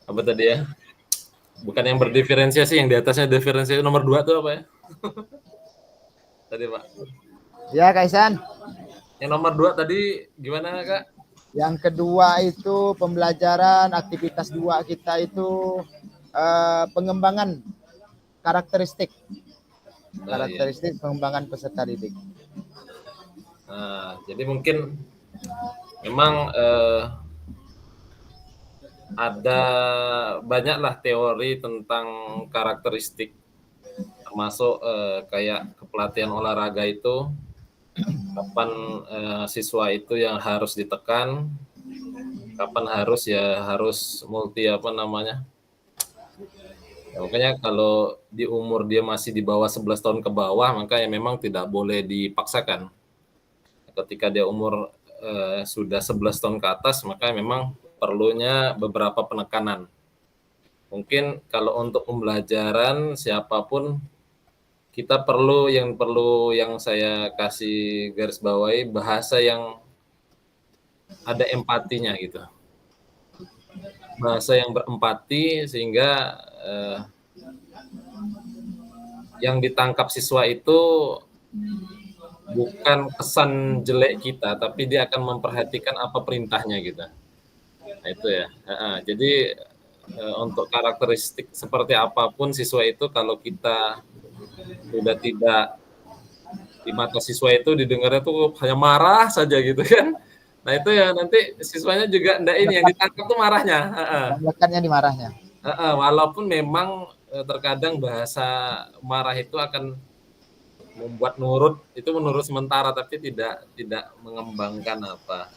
apa tadi ya? Bukan yang berdiferensiasi, yang di atasnya diferensiasi nomor 2 itu apa ya? Tadi Pak. Ya Kak Ehsan. Yang nomor 2 tadi gimana Kak? Yang kedua itu pembelajaran aktivitas 2 kita itu pengembangan karakteristik pengembangan peserta didik. Nah, jadi mungkin memang ada banyaklah teori tentang karakteristik, termasuk kayak kepelatihan olahraga itu kapan siswa itu yang harus ditekan, kapan harus multi Makanya kalau di umur dia masih di bawah 11 tahun ke bawah, maka ya memang tidak boleh dipaksakan. Ketika dia umur sudah 11 tahun ke atas, maka memang perlunya beberapa penekanan. Mungkin kalau untuk pembelajaran siapapun, kita perlu yang saya kasih garis bawahi, bahasa yang ada empatinya gitu. Bahasa yang berempati sehingga yang ditangkap siswa itu bukan kesan jelek kita, tapi dia akan memperhatikan apa perintahnya gitu. Nah itu ya. Jadi untuk karakteristik seperti apapun siswa itu, kalau kita sudah tidak di mata siswa itu didengarnya tuh hanya marah saja gitu kan. Nah itu ya nanti siswanya juga enggak ini yang ditangkap tuh marahnya. Bahkannya di marahnya. Walaupun memang terkadang bahasa marah itu akan membuat nurut sementara, tapi tidak mengembangkan apa.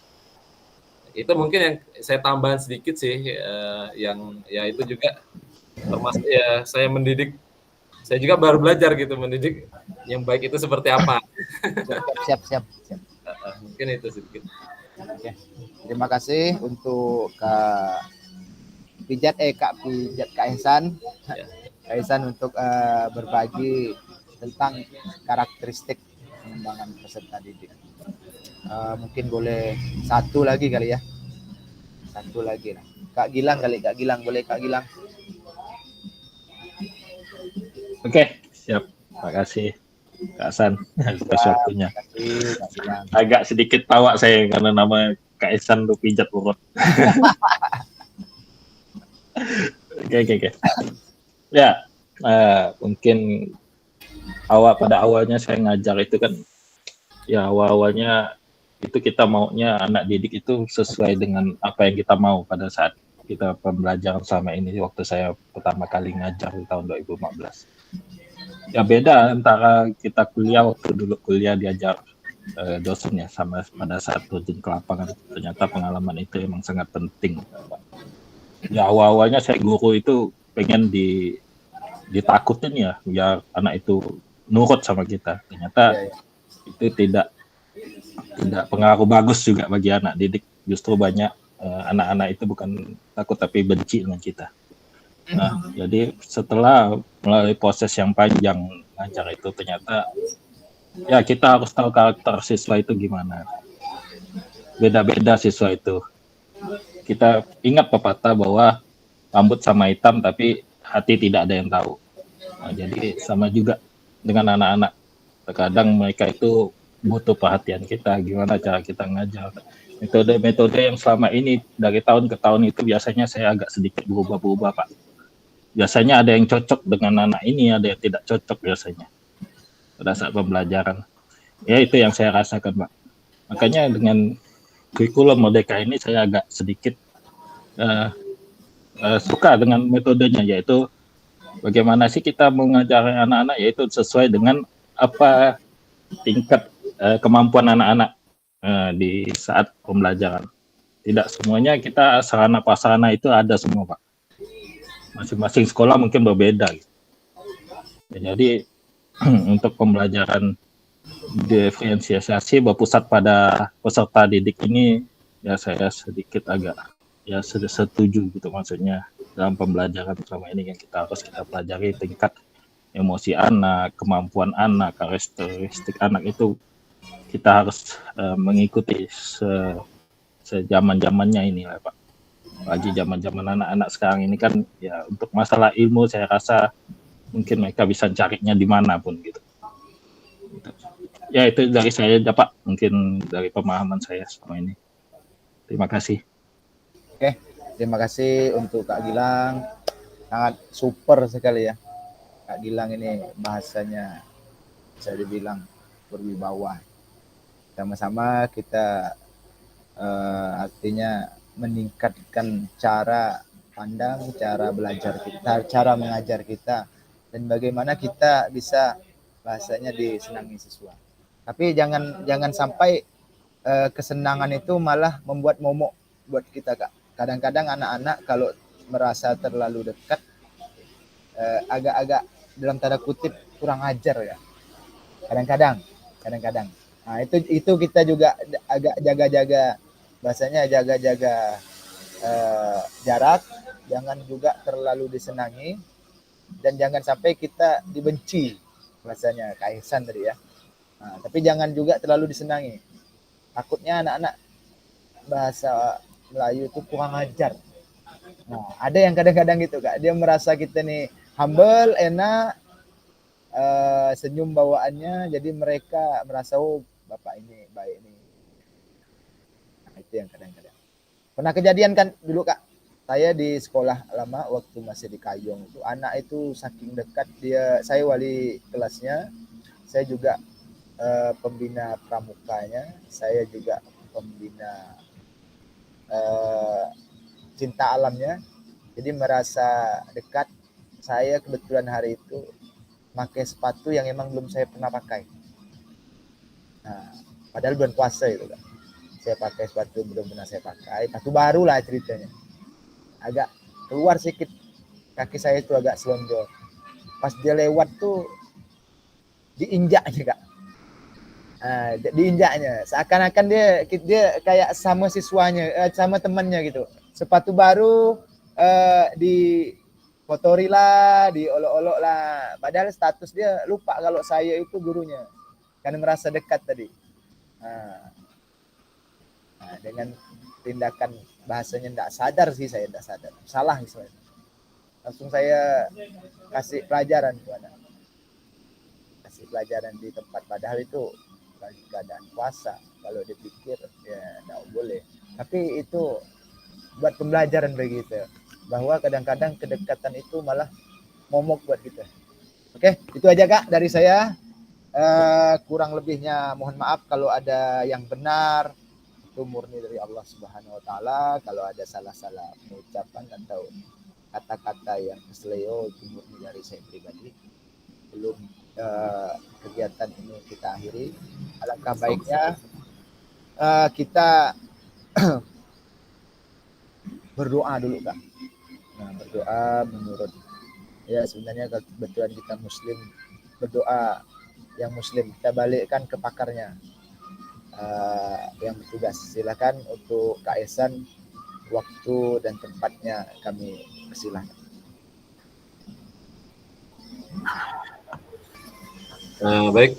Itu mungkin yang saya tambahan sedikit sih, yang ya itu juga termasuk ya saya mendidik. Saya juga baru belajar gitu mendidik yang baik itu seperti apa. Siap. Mungkin itu sedikit. Oke. Terima kasih untuk Kak Ehsan. Kak Ehsan untuk berbagi tentang karakteristik pengembangan peserta didik. Mungkin boleh 1 lagi kali ya. 1 lagi lah. Kak Gilang boleh Kak Gilang. Oke, siap. Terima kasih Kak Hasan atas waktunya. Agak sedikit tawa saya karena nama Kak Ehsan tuh pijat urut. Oke. Ya, mungkin pada awalnya saya ngajar itu kan, ya awalnya itu kita maunya anak didik itu sesuai dengan apa yang kita mau pada saat kita pembelajaran sama ini. Waktu saya pertama kali ngajar di tahun 2015. Ya beda antara kita kuliah, waktu dulu kuliah diajar dosen ya, sama pada saat terjun ke lapangan. Ternyata pengalaman itu emang sangat penting. Ya awalnya saya guru itu pengen ditakutin ya, biar anak itu nurut sama kita. Ternyata itu tidak pengaruh bagus juga bagi anak didik. Justru banyak anak-anak itu bukan takut tapi benci dengan kita. Nah, jadi setelah melalui proses yang panjang ngajar itu, ternyata ya kita harus tahu karakter siswa itu gimana. Beda-beda siswa itu. Kita ingat pepatah bahwa rambut sama hitam tapi hati tidak ada yang tahu. Nah, jadi sama juga dengan anak-anak. Terkadang mereka itu butuh perhatian kita, gimana cara kita ngajar. Metode-metode yang selama ini dari tahun ke tahun itu biasanya saya agak sedikit berubah-ubah, Pak. Biasanya ada yang cocok dengan anak ini, ada yang tidak cocok biasanya pada saat pembelajaran. Ya itu yang saya rasakan, Pak. Makanya dengan kurikulum Merdeka ini saya agak sedikit suka dengan metodenya, yaitu bagaimana sih kita mengajar anak-anak, yaitu sesuai dengan apa tingkat kemampuan anak-anak di saat pembelajaran. Tidak semuanya kita sarana prasarana itu ada semua, Pak. Masing-masing sekolah mungkin berbeda. Gitu. Jadi untuk pembelajaran diferensiasi berpusat pada peserta didik ini, ya saya sedikit agak ya setuju gitu, maksudnya dalam pembelajaran selama ini yang kita pelajari tingkat emosi anak, kemampuan anak, karakteristik anak itu kita harus mengikuti sejaman-jamannya ini lah, Pak. Lagi zaman-zaman anak-anak sekarang ini kan ya untuk masalah ilmu saya rasa mungkin mereka bisa carinya dimanapun gitu. Ya itu dari saya aja, Pak, mungkin dari pemahaman saya selama ini. Terima kasih. Oke, terima kasih untuk Kak Gilang, sangat super sekali ya Kak Gilang ini, bahasanya bisa dibilang berwibawa. Sama-sama kita artinya meningkatkan cara pandang, cara belajar kita, cara mengajar kita, dan bagaimana kita bisa bahasanya disenangi siswa. Tapi jangan sampai kesenangan itu malah membuat momok buat kita, Kak. Kadang-kadang anak-anak kalau merasa terlalu dekat agak-agak dalam tanda kutip kurang ajar ya. Kadang-kadang. Nah, itu kita juga agak jaga-jaga, bahasanya jaga-jaga jarak, jangan juga terlalu disenangi, dan jangan sampai kita dibenci, bahasanya Kak Ihsan tadi ya. Nah, tapi jangan juga terlalu disenangi. Takutnya anak-anak bahasa Melayu itu kurang ajar. Nah, ada yang kadang-kadang gitu, Kak. Dia merasa kita nih humble, enak, senyum bawaannya, jadi mereka merasa oh bapak ini baik nih. Nah, itu yang kadang-kadang. Pernah kejadian kan dulu, Kak. Saya di sekolah lama waktu masih di Kayong itu, anak itu saking dekat dia, saya wali kelasnya, saya juga pembina pramukanya, saya juga pembina cinta alamnya, jadi merasa dekat. Saya kebetulan hari itu pakai sepatu yang emang belum saya pernah pakai. Nah, padahal bulan puasa itu kan, saya pakai sepatu belum pernah saya pakai, sepatu baru lah ceritanya. Agak keluar sedikit kaki saya itu agak selonjor. Pas dia lewat tuh diinjaknya, Kak. Diinjaknya, seakan-akan dia kayak sama siswanya, sama temannya gitu. Sepatu baru dikotori lah, diolok-olok lah. Padahal status dia lupa kalau saya itu gurunya, karena merasa dekat tadi. Nah, dengan tindakan bahasanya tidak sadar sih, saya tidak sadar, salah misalnya. Langsung saya kasih pelajaran tuh anak. Kasih pelajaran di tempat, padahal itu lagi keadaan puasa. Kalau dipikir ya tidak boleh. Tapi itu buat pembelajaran begitu, bahwa kadang-kadang kedekatan itu malah momok buat kita. Oke, itu aja, Kak, dari saya. Kurang lebihnya mohon maaf kalau ada yang benar, itu murni dari Allah Subhanahu wa taala. Kalau ada salah-salah pengucapan atau kata-kata yang kesleo, itu murni dari saya pribadi. Belum kegiatan ini kita akhiri, alangkah baiknya kita berdoa dulu, Kak. Nah, berdoa menurut ya, sebenarnya kebetulan kita muslim, berdoa yang muslim kita balikkan ke pakarnya yang bertugas. Silakan untuk Kak Ihsan, waktu dan tempatnya kami persilahkan. Baik,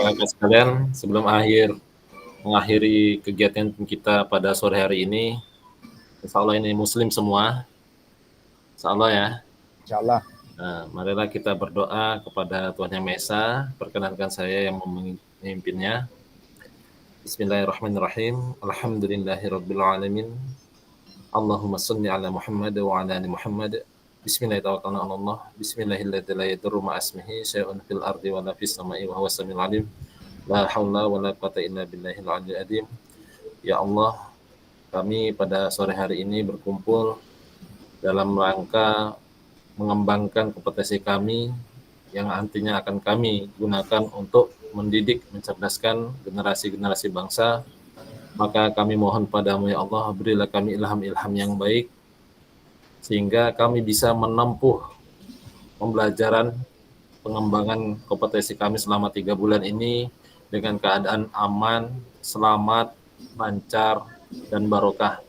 Bapak sekalian, sebelum mengakhiri kegiatan kita pada sore hari ini, insya Allah ini muslim semua, insya Allah ya. Insya Allah. Nah, marilah kita berdoa kepada Tuhan Yang Maha Esa. Perkenankan saya yang memimpinnya. Bismillahirrahmanirrahim. Alhamdulillahirabbil alamin. Allahumma shalli ala Muhammad wa ala ali Muhammad. Bismillahirrahmanirrahim. Bismillahirrahmanirrahim. La yadurru ma asmihi syai'un fil ardi wa la fis sama'i wa huwas samiul alim. La haula wa la quwata illa billahil aliyyil azim. Ya Allah, kami pada sore hari ini berkumpul dalam rangka mengembangkan kompetensi kami yang nantinya akan kami gunakan untuk mendidik, mencerdaskan generasi-generasi bangsa. Maka kami mohon padamu ya Allah, berilah kami ilham-ilham yang baik, sehingga kami bisa menempuh pembelajaran pengembangan kompetensi kami selama 3 bulan ini dengan keadaan aman, selamat, lancar, dan barokah.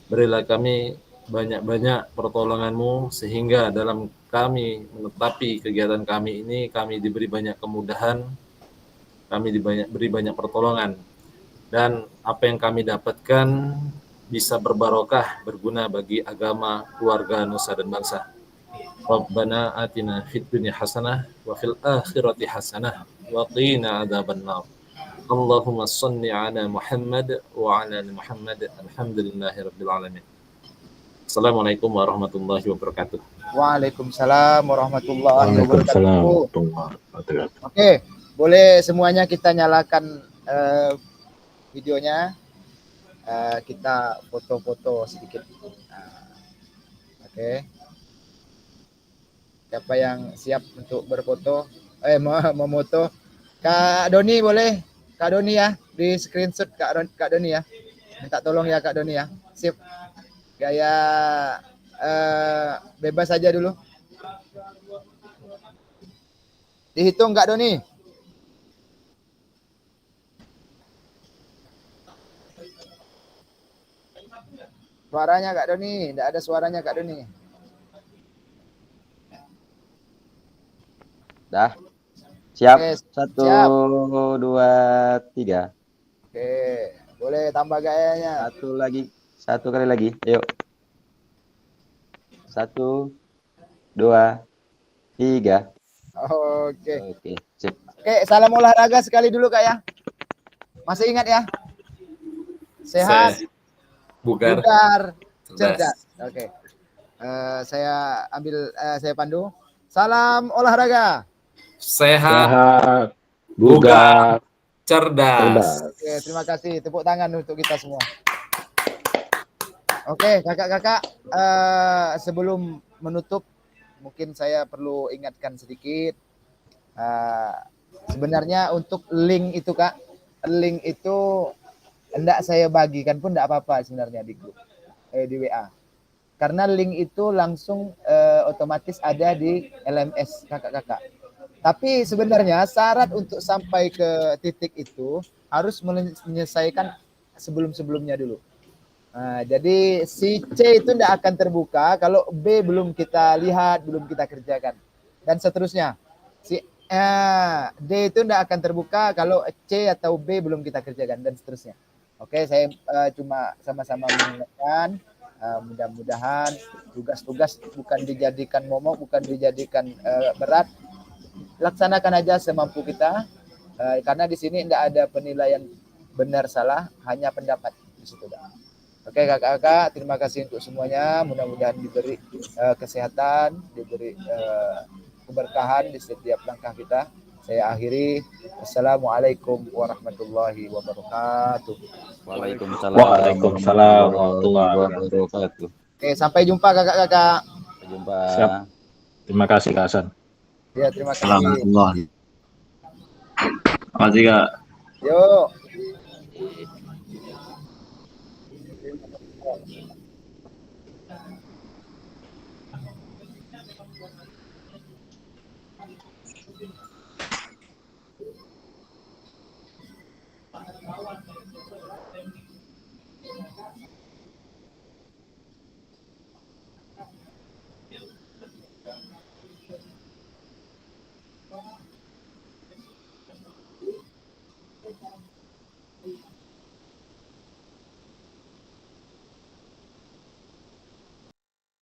Berilah kami banyak-banyak pertolongan-Mu sehingga dalam kami menetapi kegiatan kami ini, kami diberi banyak kemudahan, kami diberi banyak pertolongan, dan apa yang kami dapatkan bisa berbarokah, berguna bagi agama, keluarga, nusa, dan bangsa. Rabbana atina fid dunya hasanah wa fil akhirati hasanah wa qina adzabannar. Allahumma shalli ala Muhammad wa ala ali Muhammad. Alhamdulillahirabbil alamin. Assalamualaikum warahmatullahi wabarakatuh. Waalaikumsalam warahmatullahi Waalaikumsalam wabarakatuh. warahmatullahi wabarakatuh. Oke, boleh semuanya kita nyalakan videonya. Kita foto-foto sedikit. Oke. Siapa yang siap untuk berfoto? Memoto? Kak Doni boleh? Kak Doni ya, di screenshot Kak Doni ya. Minta tolong ya Kak Doni ya. Sip. Gaya bebas aja dulu. Dihitung Kak Doni. Suaranya Kak Doni, tidak ada suaranya Kak Doni. Dah. Siap. Oke, 1, siap. 2, 3. Oke, boleh tambah gayanya. Satu kali lagi. Ayo. 1, 2, 3. Oke. Oke, sip. Oke, salam olahraga sekali dulu Kak ya. Masih ingat ya? Sehat, Bugar, bugar, cerdas. cerdas. Oke. Saya pandu. Salam olahraga. Sehat, Sehat, bugar, bugar, cerdas. cerdas. Oke, terima kasih. Tepuk tangan untuk kita semua. Oke, kakak-kakak, sebelum menutup, mungkin saya perlu ingatkan sedikit. Sebenarnya untuk link itu Kak, link itu hendak saya bagikan pun tidak apa-apa sebenarnya di grup, di WA. Karena link itu langsung otomatis ada di LMS kakak-kakak. Tapi sebenarnya syarat untuk sampai ke titik itu harus menyelesaikan sebelum-sebelumnya dulu. Nah, jadi si C itu tidak akan terbuka kalau B belum kita lihat, belum kita kerjakan. Dan seterusnya. Si D itu tidak akan terbuka kalau C atau B belum kita kerjakan, dan seterusnya. Oke, saya cuma sama-sama mengingatkan. Mudah-mudahan tugas-tugas bukan dijadikan momok, bukan dijadikan berat. Laksanakan aja semampu kita, karena di sini tidak ada penilaian benar salah, hanya pendapat di situ. Oke kakak-kakak, terima kasih untuk semuanya. Mudah-mudahan diberi kesehatan, diberi keberkahan di setiap langkah kita. Saya akhiri. Assalamualaikum warahmatullahi wabarakatuh. Waalaikumsalam Waalaikumsalam warahmatullahi wabarakatuh. Oke, sampai jumpa kakak-kakak. Sampai jumpa. Siap. Terima kasih Kak Hasan. Ya, terima kasih. Alhamdulillah. Makasih Kak. Yuk.